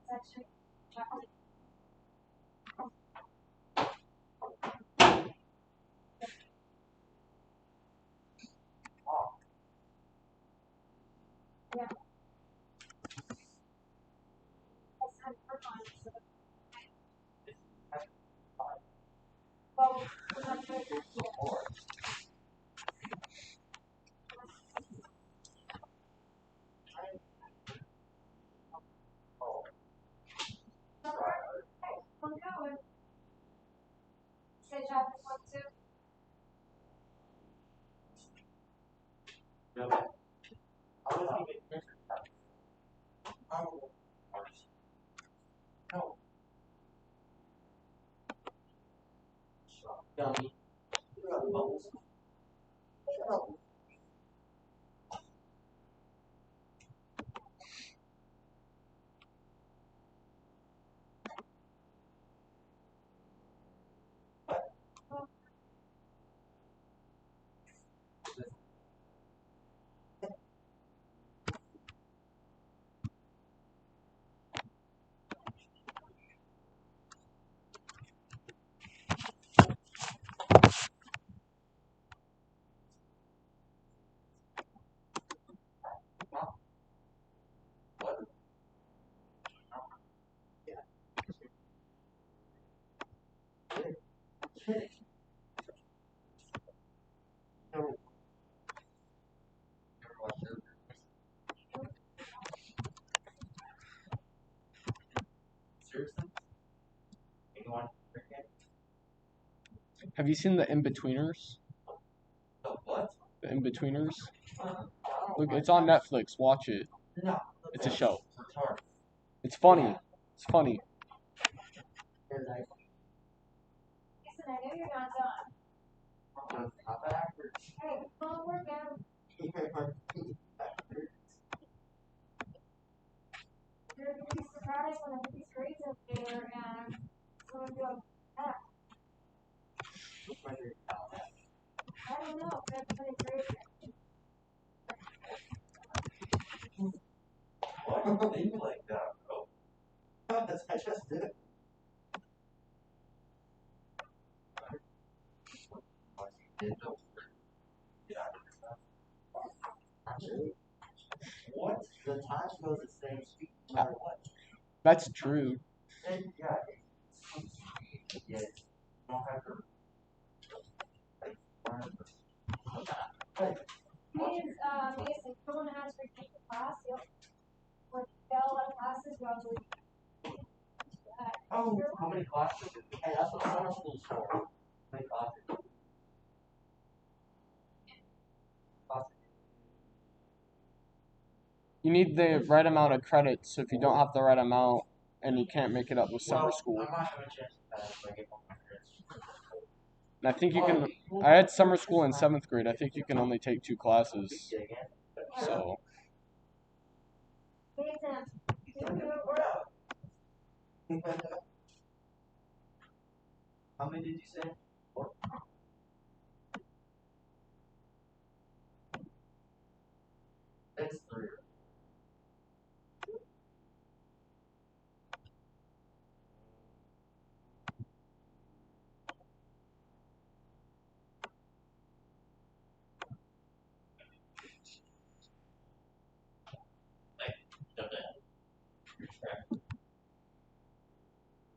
S2: Section. Chocolate. Yeah. That's how we're on. So, well, we're not doing that yet. I'm going. Say chapter 1, 2.
S4: I wasn't even interested. Oh, no.
S5: Dummy.
S4: You got bubbles. No.
S3: Have you seen the In-Betweeners?
S5: The what?
S3: The In-Betweeners?
S5: No.
S3: Look, it's on Netflix. Watch it.
S5: No.
S3: It's a show.
S5: Retarded.
S3: It's funny. It's funny.
S2: Listen, I know you're not done. Hey, homework out. You're gonna be surprised when I put these grades up there and someone goes, ah, I don't know, but I put a grade
S5: What? Think like that, bro.
S4: I just did it. What? The time goes the same speed no matter what.
S3: That's true.
S4: And yeah, it's yeah, you don't have to like learn.
S2: Means, Mason, someone has to repeat the class, you'll, like, fail a lot of classes, you'll have to repeat.
S4: Oh, how many classes? Hey, that's what summer school's for. How many classes?
S3: You need the right amount of credits. So if you don't have the right amount and you can't make it up with summer school,
S4: I'm not having a chance to pass if I get all my credits.
S3: and I think you can. I had summer school in 7th grade. I think you can only take 2 classes. So
S2: Mason, you do it work.
S4: How many did you say? Four? It's 3.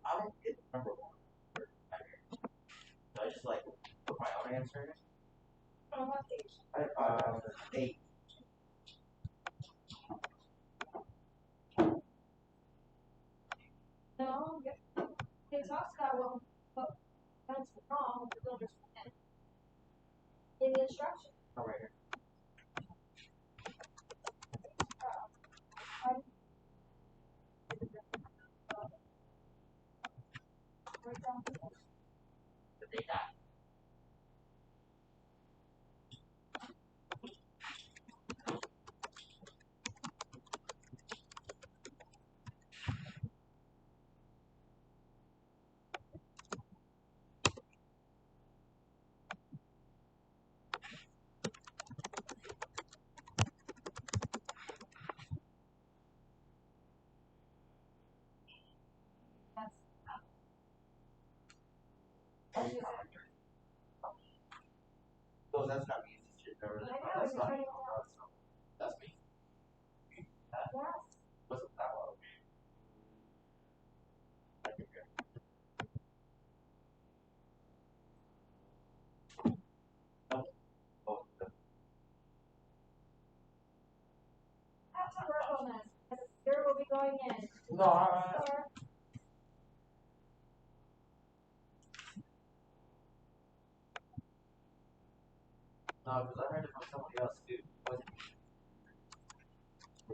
S4: I don't get number 1. Do I just like put my own answer in it?
S2: On what page?
S4: 8.
S2: No, it talks about what's wrong with the builder's plan. In the instructions.
S4: Oh, right here. The data. Oh, that's not me. It's just never.
S2: I know,
S4: That's
S2: you're
S4: not
S2: trying
S4: me.
S2: to.
S5: That's me.
S2: Yes.
S5: Wasn't that loud?
S4: Oh, the-
S2: Have to work on this, because there will be going in.
S4: No,
S2: Or,
S5: No, because I heard it from somebody else too. Wasn't me.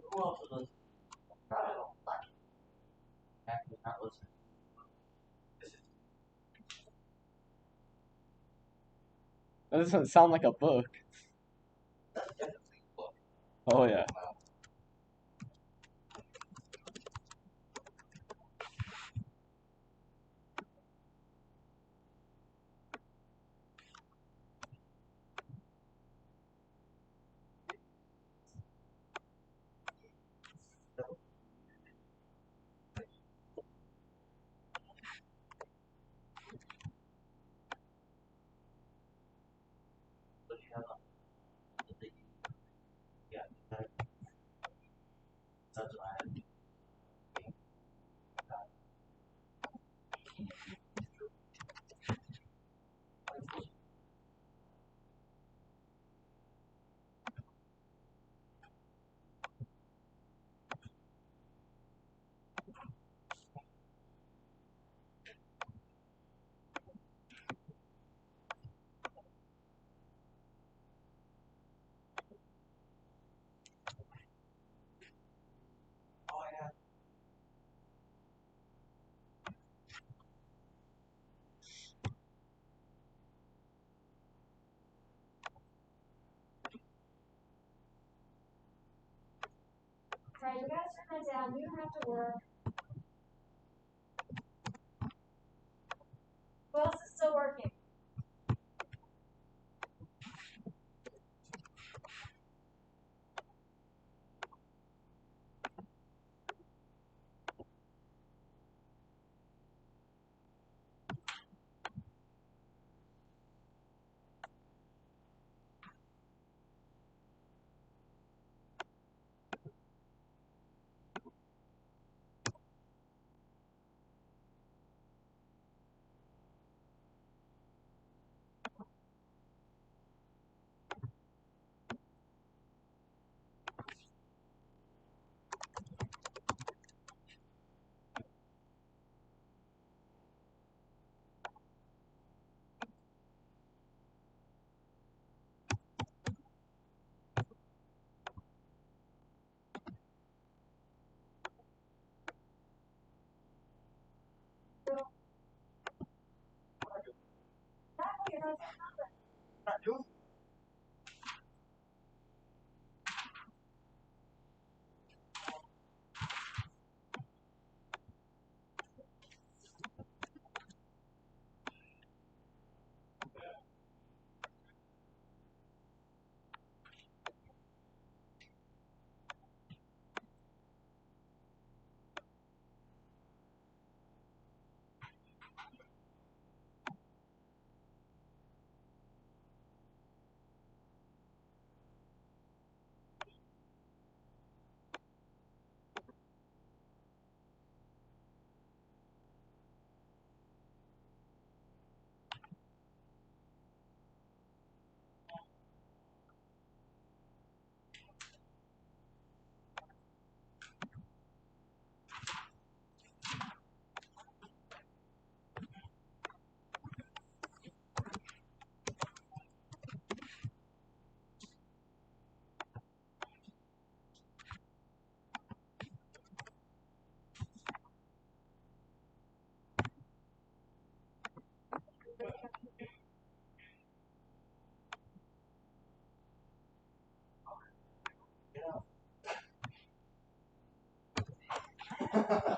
S4: who else is listening? I don't like
S5: Actually, not listening. This is
S3: that doesn't sound like a book.
S5: that's definitely a book.
S3: Oh yeah.
S5: So you have the thing. Yeah. That's what I had.
S2: you guys turn that down. You don't have to work. Who else is still working?
S4: Not doing.
S2: Alright,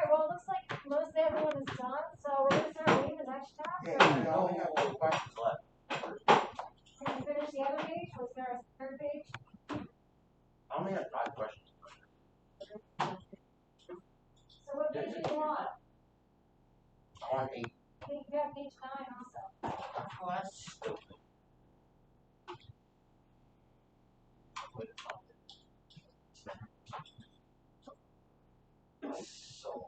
S2: well, it looks like most everyone is done, so we're gonna start reading the next chapter.
S4: Yeah, I only have 2 questions left.
S2: Can you finish the other page? Was there a third page?
S4: I only have 5 questions.
S2: So what page do you want?
S4: I want 8.
S2: I think you have page 9 also.
S4: Oh, that's stupid. So,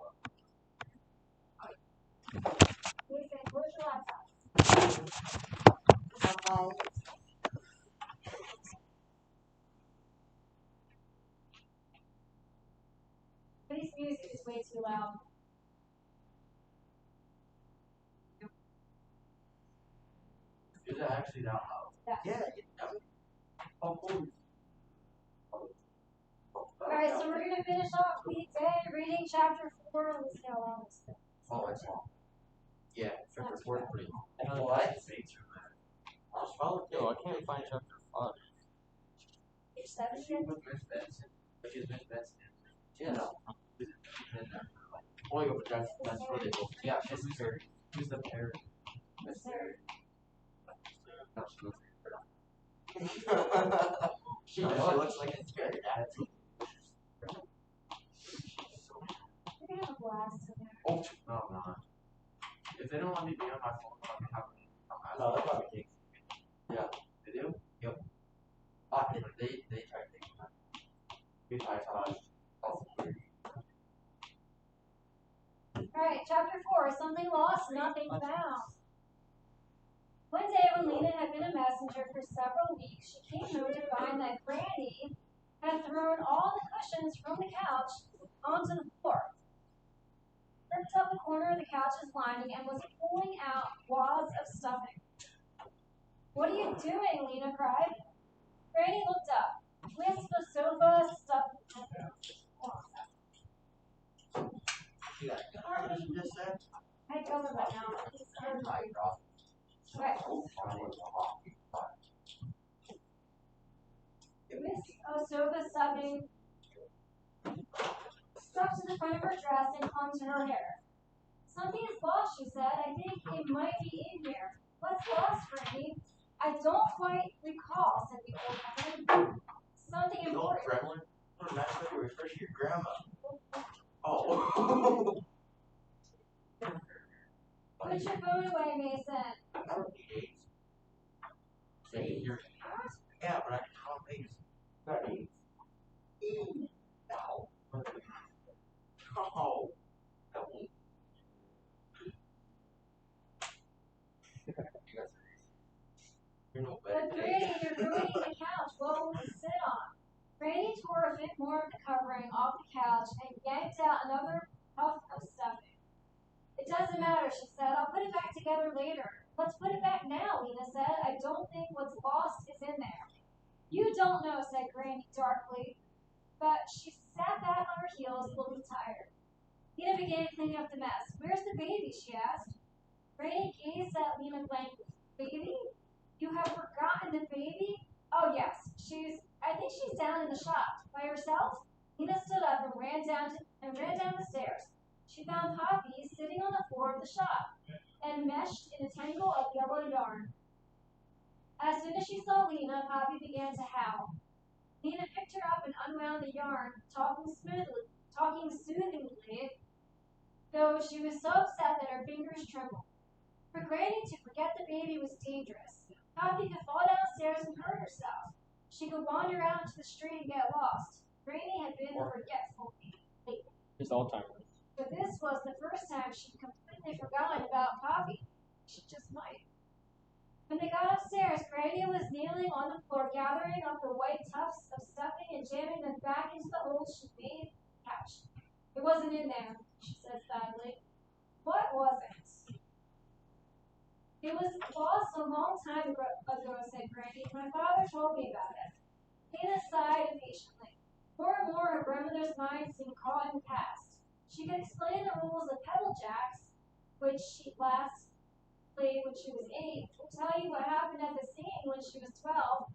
S2: Listen, where's your laptop? This music is way too loud.
S5: Is it actually that loud?
S4: yeah, oh, cool.
S2: Alright, so we're gonna finish off week 10, reading chapter 4, and let's see how long this is.
S5: Oh, it's long. Yeah, chapter 4 is pretty long.
S4: What?
S5: Thanks for that.
S4: I'll spell it.
S3: Yo, I can't find chapter 5.
S2: Page 7
S5: She
S2: again?
S5: was Miss Benson. Like, is Miss Benson?
S4: Yeah, no.
S5: Oh, that's where they go. Yeah, Miss Perry. Who's the parent? Miss Perry. No, she looks
S4: She looks like a scared attitude.
S2: You're gonna have a blast in there.
S5: Oh, no, I'm not. If they don't let me be on my phone, I'm gonna have to
S4: No, that's probably kids.
S5: They do?
S4: Yep. They try to take time.
S5: We tried to.
S4: Oh,
S2: Alright, chapter 4, something lost, nothing found. One day when Lena had been a messenger for several weeks, she came home to find that Granny had thrown all the cushions from the couch onto the floor, ripped up a corner of the couch's lining, and was pulling out wads of stuffing. "What are you doing?" Lena cried. Granny looked up. "With the sofa stuffed."
S4: just said.
S2: I covered that now.
S4: I dropped.
S2: Okay.
S4: Oh, fine.
S2: sofa stuffing stuck to the front of her dress and clung to her hair. Something is lost, she said. I think it might be in here. What's lost, Frankie? I don't quite recall, said the old woman. Something
S4: The old
S2: important.
S4: gremlin? What a nice way to refer to your grandma. Oh.
S2: Put your phone away, Mason.
S4: I don't need AIDS. Say you're yeah, but I can call AIDS. Not AIDS. No. Oh. You're no better
S2: But
S4: than
S2: Granny,
S4: AIDS.
S2: you're ruining the couch. What will we sit on? Granny tore a bit more of the covering off the couch and yanked out another puff of stuffing. It doesn't matter, she said. I'll put it back together later. Let's put it back now, Lena said. I don't think what's lost is in there. You don't know, said Granny darkly. But she sat back on her heels, looking tired. Lena began cleaning up the mess. Where's the baby? She asked. Granny gazed at Lena blankly. Baby? You have forgotten the baby? Oh, yes. I think she's down in the shop. By herself? Lena stood up and ran down the stairs. She found Poppy sitting on the floor of the shop, enmeshed in a tangle of yellow yarn. As soon as she saw Lena, Poppy began to howl. Lena picked her up and unwound the yarn, talking soothingly, though she was so upset that her fingers trembled. For Granny to forget the baby was dangerous. Poppy could fall downstairs and hurt herself. She could wander out into the street and get lost. Granny had been forgetful lately.
S3: It's Alzheimer's.
S2: But this was the first time she'd completely forgotten about Poppy. She just might. When they got upstairs, Granny was kneeling on the floor, gathering up the white tufts of stuffing and jamming them back into the hole she made in the couch. It wasn't in there, she said sadly. What was it? It was lost a long time ago, said Granny. My father told me about it. Lena sighed impatiently. More and more her grandmother's mind seemed caught in the past. She could explain the rules of pebble jacks, which she last played when she was 8, or tell you what happened at the scene when she was 12,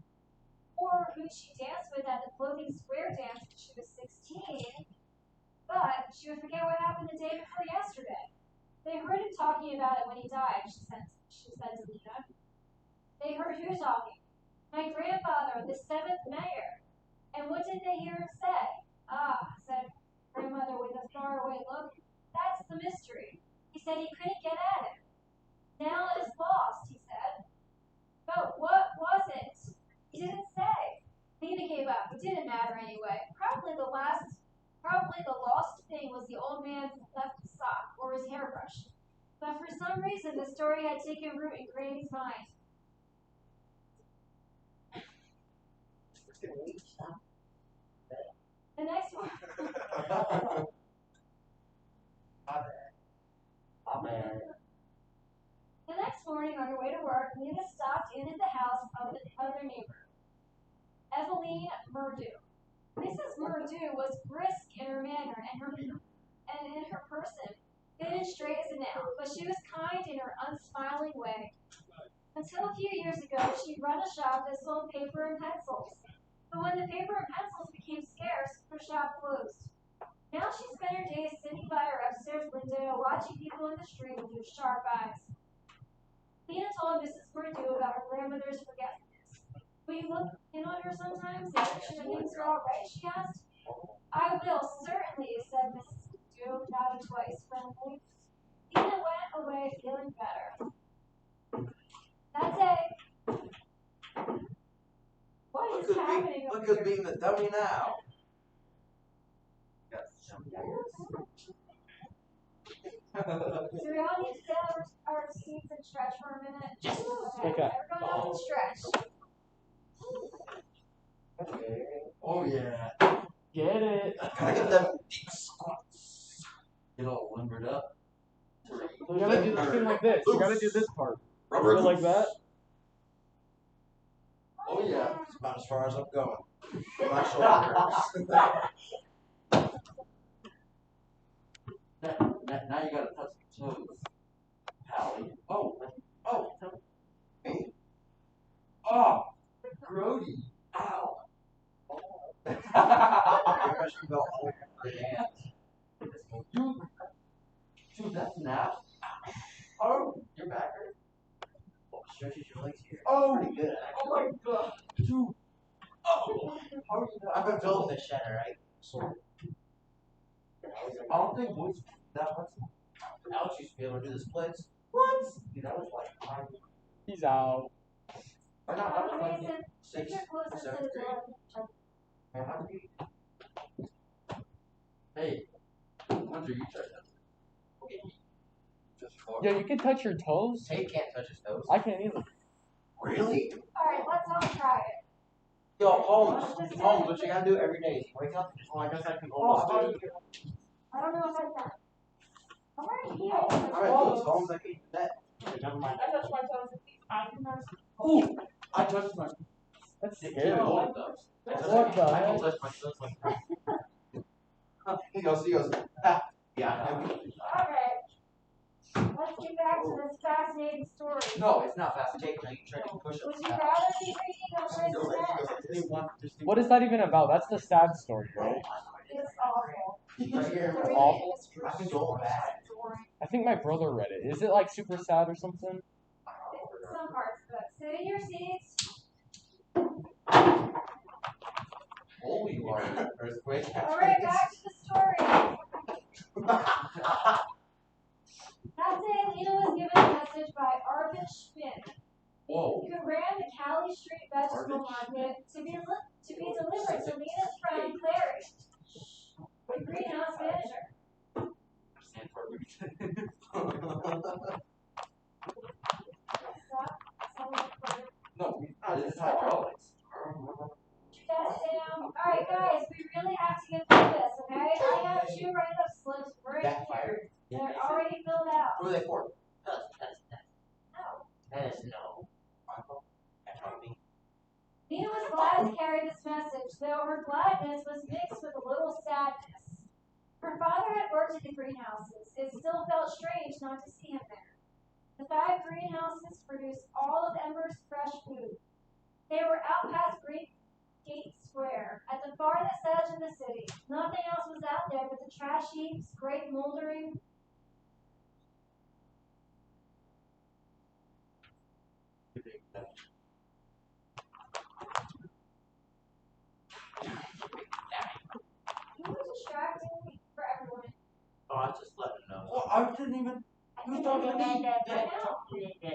S2: or who she danced with at the floating square dance when she was 16, but she would forget what happened the day before yesterday. They heard him talking about it when he died, she said to Lena. They heard who talking? My grandfather, the 7th mayor. And what did they hear him say? Ah, said grandmother with a faraway look. That's the mystery. He said he couldn't get at it. Now it is lost, he said. But what was it? He didn't say. Lena gave up. It didn't matter anyway. Probably the lost thing was the old man's left sock or his hairbrush. But for some reason, the story had taken root in Granny's mind. The next one. The next morning, on her way to work, Lena stopped in at the house of their neighbor, Eveline Murdew. Mrs. Murdew was brisk in her manner and in her person, thin and straight as a nail, but she was kind in her unsmiling way. Until a few years ago, she'd run a shop that sold paper and pencils. But when the paper and pencils became scarce, her shop closed. Now she spent her days sitting by her upstairs window, watching people in the street with her sharp eyes. Lena told Mrs. Murdew about her grandmother's forgetfulness. Will you look in on her sometimes and make sure things are all right, she asked. I will, certainly, said Mrs. Murdew, nodding twice friendly. Lena went away feeling better. That day, what is happening
S4: Look
S2: over
S4: who's
S2: here?
S4: being the dummy now.
S2: So we all need to get out of our seats and stretch for a minute.
S3: Okay.
S2: Everyone else stretch.
S4: Oh yeah.
S3: Get it.
S4: Gotta get them deep squats. Get all limbered up.
S3: You gotta do something like this. You gotta do this part.
S4: Rubber
S3: Go like that.
S4: Oh yeah. It's about as far as I'm going. My shoulders. Now you gotta touch the toes. Pally. Oh. Me. Oh. Grody. Ow. You're gonna go all over your hands. Dude, that's nap. Oh, your back hurt. Oh, stretches your legs here. Oh, pretty good. Oh my god, dude. Oh, how are you doing? I've been building this shed, alright? So, I don't think boys that much. Alex used to be able to do the splits. What? Dude, that was like 5 years.
S3: He's out.
S4: Or not, that was like
S2: Mason,
S4: 6
S2: you're
S4: or
S2: closest to
S4: 7th
S2: the
S4: grade.
S2: door.
S4: Man, how do you? Hey, Hunter, you touch that. Okay. Just for.
S3: Yeah, you can touch your toes.
S4: Tate can't touch his toes.
S3: I can't either.
S4: Really?
S2: Alright, let's all try it.
S4: Yo, Holmes, what you gotta do every day is wake up and just, I guess I can almost do it.
S2: I don't know if I can. I'm right here.
S4: Alright, so Holmes, I can do that. Never mind.
S6: I touched my toes with these items.
S4: Ooh, I touched my.
S3: That's
S4: Dude,
S3: scary.
S4: hold it though.
S3: What the
S4: I can
S3: heck?
S4: touch my toes like that. He goes, ha. Yeah.
S2: Alright. Let's get back to this fascinating story.
S4: No, it's not fast. Take now you try to push
S2: Would
S4: up.
S2: you rather be reading or listening?
S3: What is that even about? That's the sad story, right?
S2: It's awful.
S4: Right here.
S2: The reading
S3: Awful.
S2: is
S4: I can go back.
S2: boring.
S3: I think my brother read it. Is it like super sad or something?
S2: Some parts, but sit in your seats.
S4: Holy water. Earthquake.
S2: Alright, back to the story. That day, Lena was given a message by Arvin Schmidt,
S4: Whoa.
S2: who ran the Cali Street Vegetable Market, to be delivered to Lena's friend Clary, the greenhouse manager.
S4: Stand for a reason. No, this is hydraulics.
S2: Yes, Sam. Alright, guys, we really have to get through this, okay? I have 2 write-up slips right here.
S4: Backfired.
S2: They're already filled out.
S4: Who are they for?
S2: No.
S4: No.
S2: Nina was glad to carry this message, though her gladness was mixed with a little sadness. Her father had worked at the greenhouses. It still felt strange not to see him there. The 5 greenhouses produced all of Ember's fresh food. They were out past Green Gate Square, at the farthest edge of the city. Nothing else was out there but the trash heaps, great moldering. You were distracting for everyone.
S5: Oh, I just let him know.
S4: Well, I didn't even. Who's talking to me?
S2: I know.
S5: Yeah.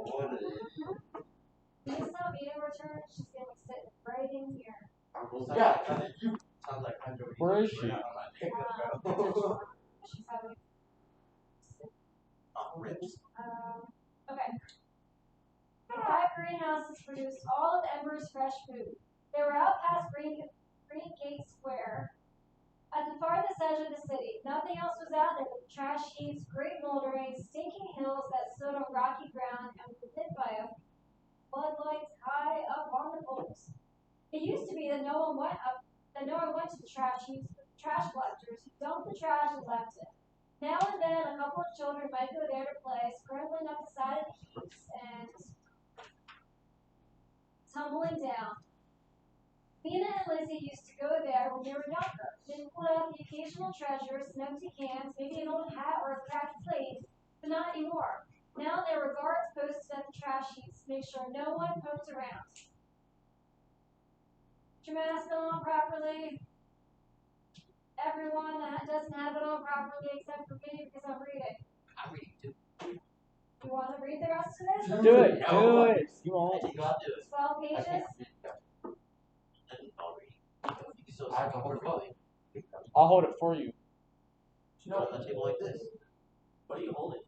S5: What is it?
S2: When this time Nina returns, she's gonna be sitting right in here.
S4: Yeah.
S5: Sounds like I'm doing.
S3: Where is she?
S2: She's having.
S5: Ribs.
S2: Okay. The 5 greenhouses produced all of Ember's fresh food. They were out past Green Gate Square, at the farthest edge of the city. Nothing else was out there but the trash heaps, great moldering, stinking hills that stood on rocky ground and were lit by floodlights high up on the poles. It used to be that no one went to the trash heaps, but the trash collectors who dumped the trash and left it. Now and then, a couple of children might go there to play, scrambling up the side of the heaps and tumbling down. Nina and Lizzie used to go there when they were younger. They'd pull out the occasional treasure, some empty cans, maybe an old hat or a cracked plate, but not anymore. Now there were guards posted at the trash heaps to make sure no one poked around. Put your mask on properly. Everyone that doesn't have it on properly except for me because I'm reading.
S5: I'm reading too.
S2: You want to read the rest of this?
S3: Do it.
S5: No.
S3: Do it. You won't.
S5: You gotta do it.
S2: 12 pages?
S5: I'll read. You can still
S4: I have to hold
S5: see
S4: it.
S3: I'll hold it for you.
S5: Put it on the table like this. What are you holding?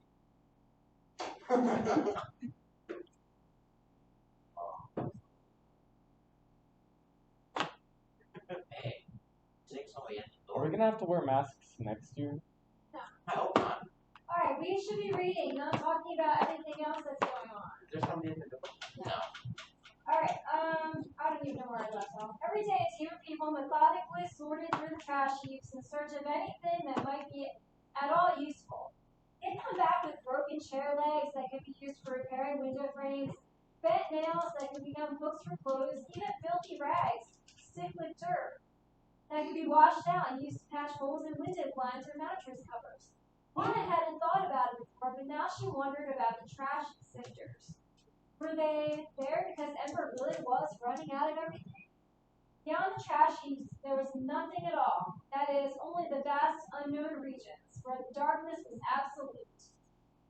S5: Hey, take somebody in the
S3: Are we
S5: door.
S3: gonna have to wear masks next year?
S5: I hope not.
S2: Alright, we should be reading, not talking about anything else that's going on.
S4: Is there somebody in the door?
S5: No.
S2: Alright, I don't even know where I left off. Every day, a team of people methodically sorted through the trash heaps in search of anything that might be at all useful. They'd come back with broken chair legs that could be used for repairing window frames, bent nails that could become hooks for clothes, even filthy rags, stick with dirt that could be washed out and used to patch holes in window blinds or mattress covers. Nina hadn't thought about it before, but now she wondered about the trash sifters. Were they there because Ember really was running out of everything? Beyond the trash heaps, there was nothing at all. That is, only the vast unknown regions, where the darkness was absolute.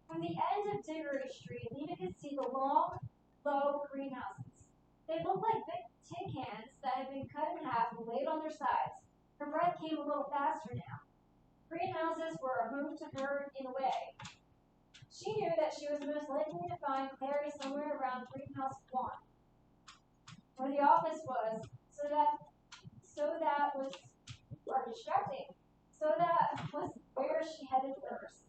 S2: From the end of Diggory Street, Nina could see the long, low greenhouses. They looked like big tin cans that had been cut in half and laid on their sides. Her breath came a little faster now. Greenhouses were a home to her in a way. She knew that she was most likely to find Clary somewhere around Greenhouse 1, where the office was, so that was distracting. So that was where she headed first.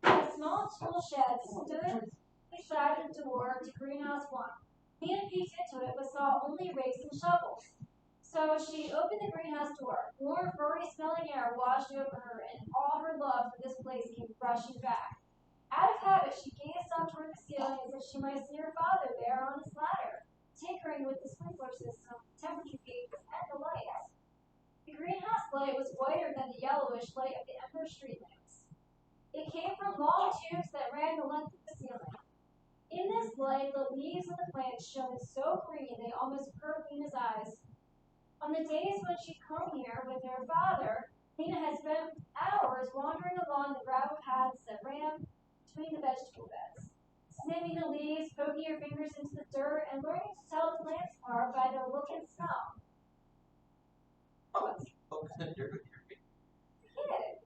S2: A small tool shed stood beside the door to Greenhouse 1. Nina peeked into it but saw only rakes and shovels. So she opened the greenhouse door. Warm, furry-smelling air washed over her, and all her love for this place came rushing back. Out of habit, she gazed up toward the ceiling as if she might see her father there on his ladder, tinkering with the sprinkler system, temperature gauges, and the lights. The greenhouse light was whiter than the yellowish light of the Ember Street lamps. It came from long tubes that ran the length of the ceiling. In this light, the leaves of the plants shone so green they almost hurt Nina's eyes. On the days when she'd come here with her father, Nina had spent hours wandering along the gravel paths that ran between the vegetable beds, sniffing the leaves, poking her fingers into the dirt, and learning to tell the plants apart by their look and smell. Kid,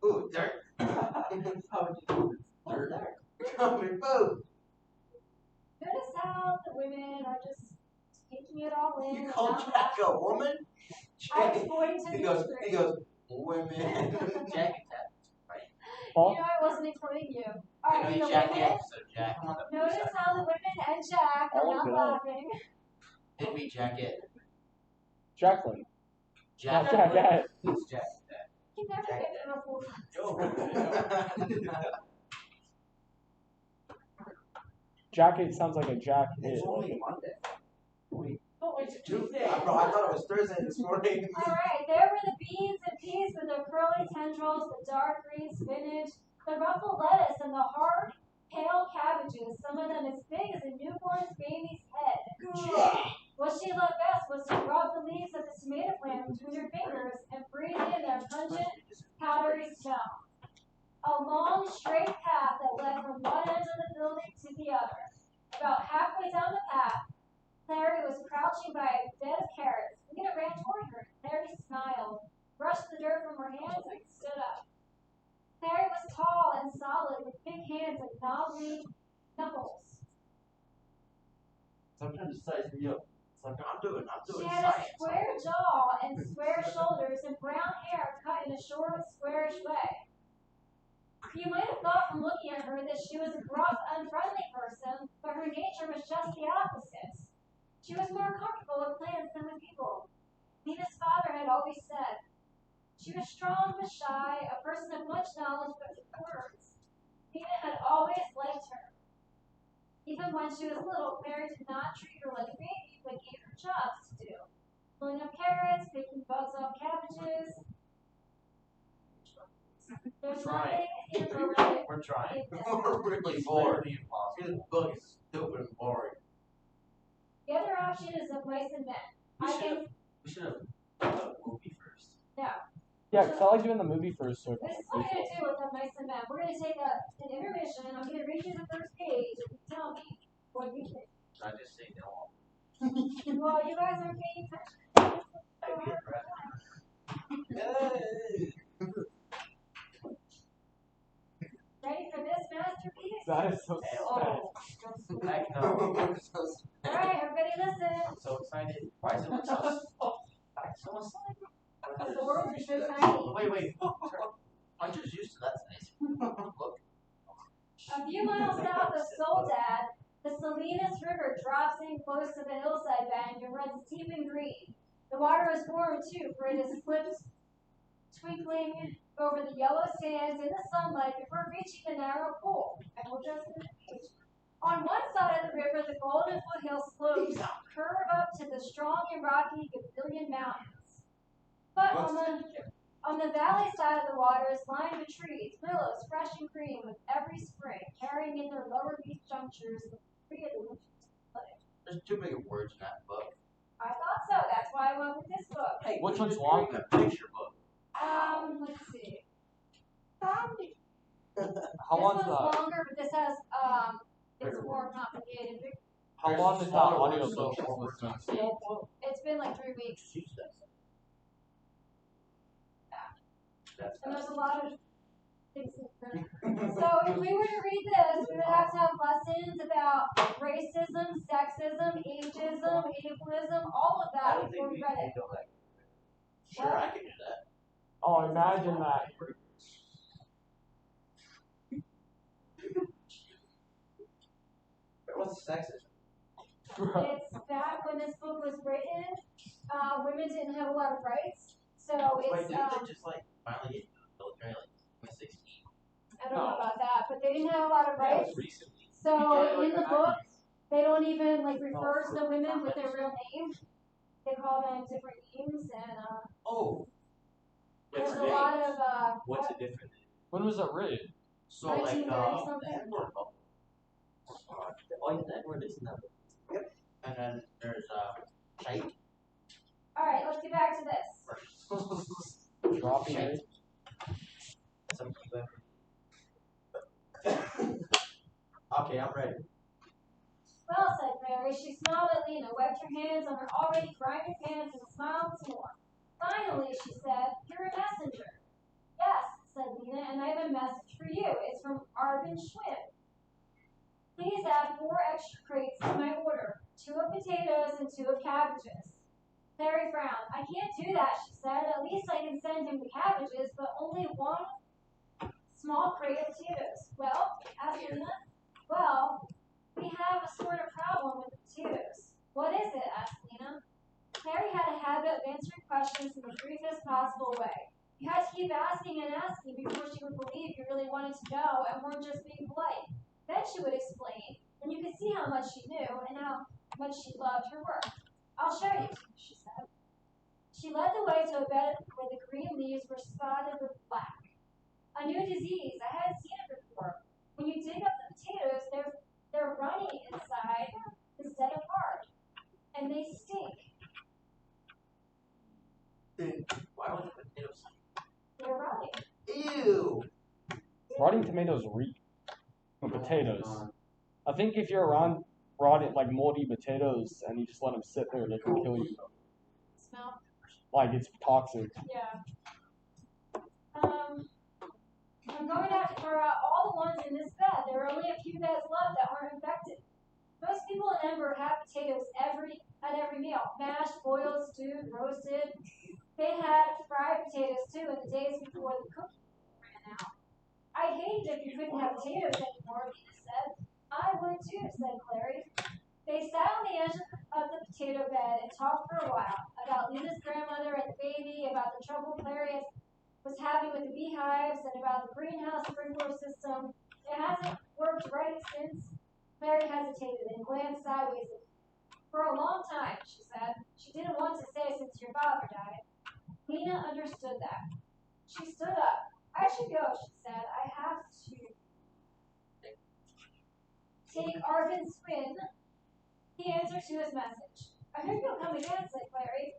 S4: Ooh, dirt. How would you do this? Dirt. Covered food.
S2: notice how the women are just taking it all in.
S4: You
S2: and
S4: call
S2: not
S4: Jack a woman?
S2: I was pointing to
S4: He
S2: the
S4: goes,
S2: picture.
S4: women.
S5: Jack and Ted, right?
S3: Paul?
S2: You know I wasn't including you.
S5: I know
S2: Alright,
S5: you
S2: the
S5: Jack
S2: women,
S5: it, so Jack.
S2: notice how the women and Jack are
S3: I'll
S2: not
S3: look it up.
S2: laughing.
S5: Did we Jack it?
S3: Jacqueline.
S5: Jack.
S3: Jack it.
S5: Who's Jack?
S2: You never
S5: Jack
S2: get
S5: it.
S2: through a full
S3: Jacket sounds like a jack
S4: It's
S3: it.
S4: only Monday.
S6: Oh, it's Tuesday.
S4: Bro, I thought it was Thursday this morning.
S2: Alright, there were the beans and peas with their curly tendrils, the dark green spinach, the ruffled lettuce, and the hard, pale cabbages, some of them as big as a newborn baby's head. What she loved best was to rub the leaves of the tomato plant between her fingers and breathe in their pungent, powdery smell. A long, straight path that led from one end of the building to the other. About halfway down the path, Clary was crouching by a bed of carrots. Nina ran toward her. Clary smiled, brushed the dirt from her hands, and stood up. Clary was tall and solid, with big hands and knobbly knuckles.
S4: Sometimes it size me up. It's like, I'm doing
S2: She had a
S4: science.
S2: square jaw and square shoulders and brown hair cut in a short, squarish way. You might have thought from looking at her that she was a gruff, unfriendly person, but her nature was just the opposite. She was more comfortable with plants than with people. Nina's father had always said. She was strong but shy, a person of much knowledge but few words. Nina had always liked her. Even when she was little, Clary did not treat her like a baby, but gave her jobs to do. Pulling up carrots, picking bugs off cabbages. There's nothing inappropriate.
S5: We're trying.
S4: We're really
S5: It's
S4: bored.
S5: literally impossible.
S4: This book is stupid and boring.
S2: The other option is of mice and men.
S5: We should have done a movie first.
S3: Yeah, because I like doing the movie first. So
S2: This is what we're going to do with the mice and men. We're going to take an intermission. I'm going to read you the first page. And you tell me what you think.
S5: I just say no.
S2: Well, you guys are paying attention.
S5: I get it.
S4: Yay!
S2: Ready for this masterpiece?
S3: that is so sad.
S2: Oh.
S5: Heck no.
S2: All right, everybody listen.
S5: I'm so excited. Why is it look so excited?
S2: Because the words are so tiny.
S5: Wait. Hunter's used to that nice. Look.
S2: A few miles south of Soledad, the Salinas River drops in close to the hillside bank and runs deep and green. The water is warm too, for it is slipped twinkling over the yellow sands in the sunlight before reaching the narrow pool. And we'll just finish. On one side of the river, the golden foothill slopes curve up to the strong and rocky Gazillion Mountains. But on the valley side of the water is lined with trees, willows, fresh and green with every spring, carrying in their lower leaf junctures the tree of the winter play.
S5: There's too many words in that book.
S2: I thought so. That's why I went with this book.
S5: Hey,
S3: Which
S5: what
S3: one's
S5: is
S3: longer?
S5: a picture book?
S2: Let's see.
S3: How
S2: This
S3: long's
S2: one's
S3: the
S2: longer, but this has it's more complicated.
S3: how long is that audio book she's listening to?
S2: It's been like 3 weeks,
S5: That's
S2: and there's a lot of things. So if we were to read this, we would have to have lessons about racism, sexism, ageism, ableism, all of that before we read it.
S5: Sure, I can do that.
S3: Oh, imagine that.
S5: What's sexism?
S2: It's back when this book was written, women didn't have a lot of rights, so
S5: Wait,
S2: it's
S5: didn't they just like finally get military like 2016?
S2: I don't know about that, but they didn't have a lot of
S5: That
S2: rights.
S5: was recently.
S2: So in the book, they don't even like refer to the women with their real names. They call them different names, and
S5: Oh.
S2: there's
S5: What's
S2: a lot of
S5: What's it different?
S3: When was it written?
S5: So like
S2: 1930 something.
S5: Edward. Oh, yeah, Edward is in that book. Yep. And then there's Shake.
S2: All right, let's get back to this.
S3: Dropping it.
S5: Some Okay, I'm ready.
S2: Well, said Mary. She smiled at Lena, wiped her hands on her already grimy pants, and smiled some more. Finally, she said, "You're a messenger." "Yes," said Lena, "and I have a message for you. It's from Arvin Schwinn. Please add 4 extra crates to my order, 2 of potatoes and 2 of cabbages." Clary frowned. "I can't do that," she said. "At least I can send him the cabbages, but only 1 small crate of potatoes." "Well," asked Lena. "Well, we have a sort of problem with the potatoes." "What is it?" asked Lena. Clary had a habit of answering questions in the briefest possible way. You had to keep asking and asking before she would believe you really wanted to know and weren't just being polite. Then she would explain, and you could see how much she knew and how much she loved her work. "I'll show you," she said. She led the way to a bed where the green leaves were spotted with black. "A new disease. I hadn't seen it before. When you dig up the potatoes, they're runny inside instead of hard, and they stink.
S5: Why would the potatoes?
S2: They're rotting."
S5: Ew.
S3: Rotting tomatoes reek. Or potatoes. I think if you're around rotting, like moldy potatoes, and you just let them sit there, they can kill you.
S2: Smell?
S3: Like it's toxic.
S2: Yeah. I'm going to have to throw out all the ones in this bed. There are only a few beds left that weren't infected. Most people in Denver have potatoes at every meal. Mashed, boiled, stewed, roasted. They had fried potatoes too in the days before the cooking ran out. "I'd hate it if you couldn't have potatoes anymore," Lena said. "I would too," said Clary. They sat on the edge of the potato bed and talked for a while about Lena's grandmother and the baby, about the trouble Clary was having with the beehives, and about the greenhouse sprinkler system. It hasn't worked right since. Clary hesitated and glanced sideways at me. "For a long time," she said. She didn't want to say since your father died. Lena understood that. She stood up. "I should go," she said. "I have to take Arvin Swin." He answered to his message. "I hope you'll come again," said Clary.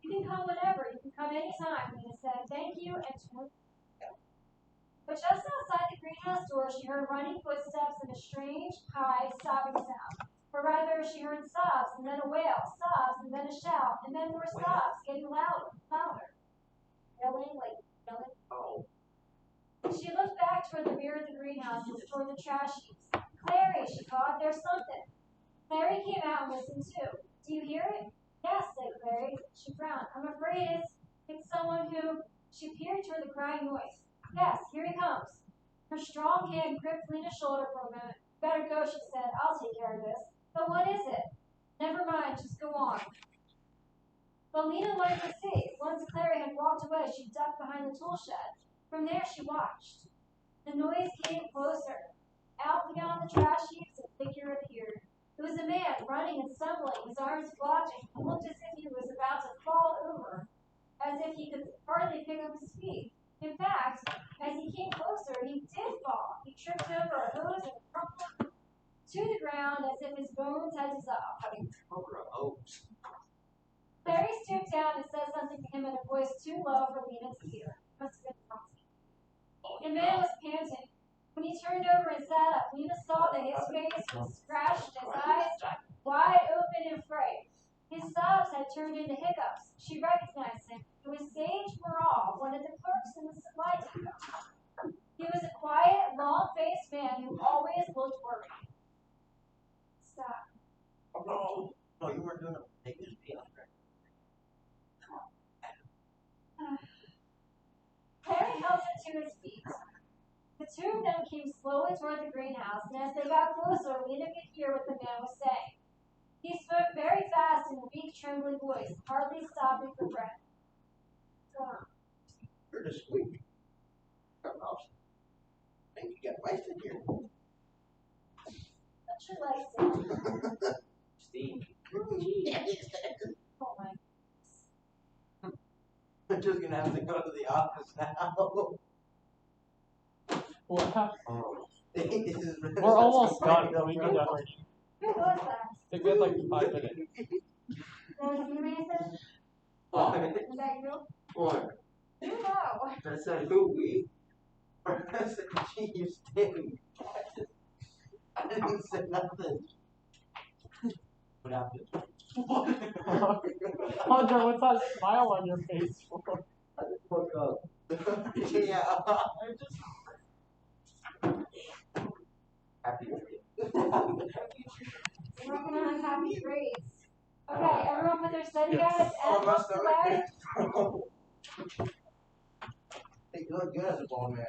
S2: "You can come whenever. You can come any time," Lena said. "Thank you," and turned to go. But just outside the greenhouse door, she heard running footsteps and a strange, high, sobbing sound. Or rather, she heard sobs, and then a wail, sobs, and then a shout, and then more sobs, getting louder, louder. Yelling, like yelling.
S5: Oh.
S2: She looked back toward the rear of the greenhouse and toward the trash heaps. "Clary," she called, "there's something." Clary came out and listened too. "Do you hear it?" "Yes," said Clary. She frowned. "I'm afraid it's someone who..." She peered toward the crying noise. "Yes, here he comes." Her strong hand gripped Lena's shoulder for a moment. "Better go," she said. "I'll take care of this." "But what is it?" "Never mind, just go on." But Lena wanted to see. Once Clary had walked away, she ducked behind the tool shed. From there she watched. The noise came closer. Out beyond the trash heaps, a figure appeared. It was a man running and stumbling, his arms flopping. He looked as if he was about to fall over, as if he could hardly pick up his feet. In fact, as he came closer, he did fall. He tripped over a hose and crumpled to the ground as if his bones had dissolved.
S5: How do you cover a hose?
S2: Larry stooped down and said something to him in a voice too low for Lena to hear. Must have been Tommy. The man was panting. When he turned over and sat up, Lena saw that his face was scratched and his eyes wide open in fright. His sobs had turned into hiccups. She recognized him. It was Sage Morrall, one of the clerks in the supply depot. He was a quiet, long-faced man who always looked worried. Stop.
S4: Oh, no, you weren't doing a big deal.
S2: Larry helped him to his feet. The two of them came slowly toward the greenhouse, and as they got closer, Lena could hear what the man was saying. He spoke very fast in a weak, trembling voice, hardly stopping for breath.
S4: You're just weak. Come on. I think you got wasted here.
S2: What's your life say?
S5: Steve.
S2: Oh my.
S4: I'm just gonna have to go to the office now.
S3: We're almost done. We can definitely.
S2: Who was that?
S3: I think we have like 5 minutes.
S2: Was you, Mason?
S4: What?
S2: Is that you?
S4: What?
S2: You know.
S4: I said who we? I said you stayed. I didn't say nothing.
S5: What happened?
S3: Andre, what's that smile on your face for?
S4: Fuck up. Yeah. Happy
S2: We're working on happy grades. Okay, everyone put their study guides
S4: Oh,
S2: and
S4: my
S2: books away.
S4: Hey, you look good as a ball man.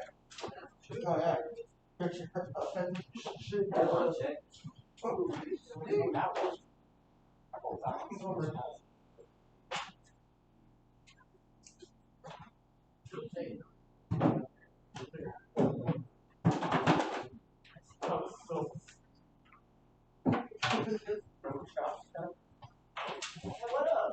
S4: Oh, yeah.
S5: Check.
S4: What up?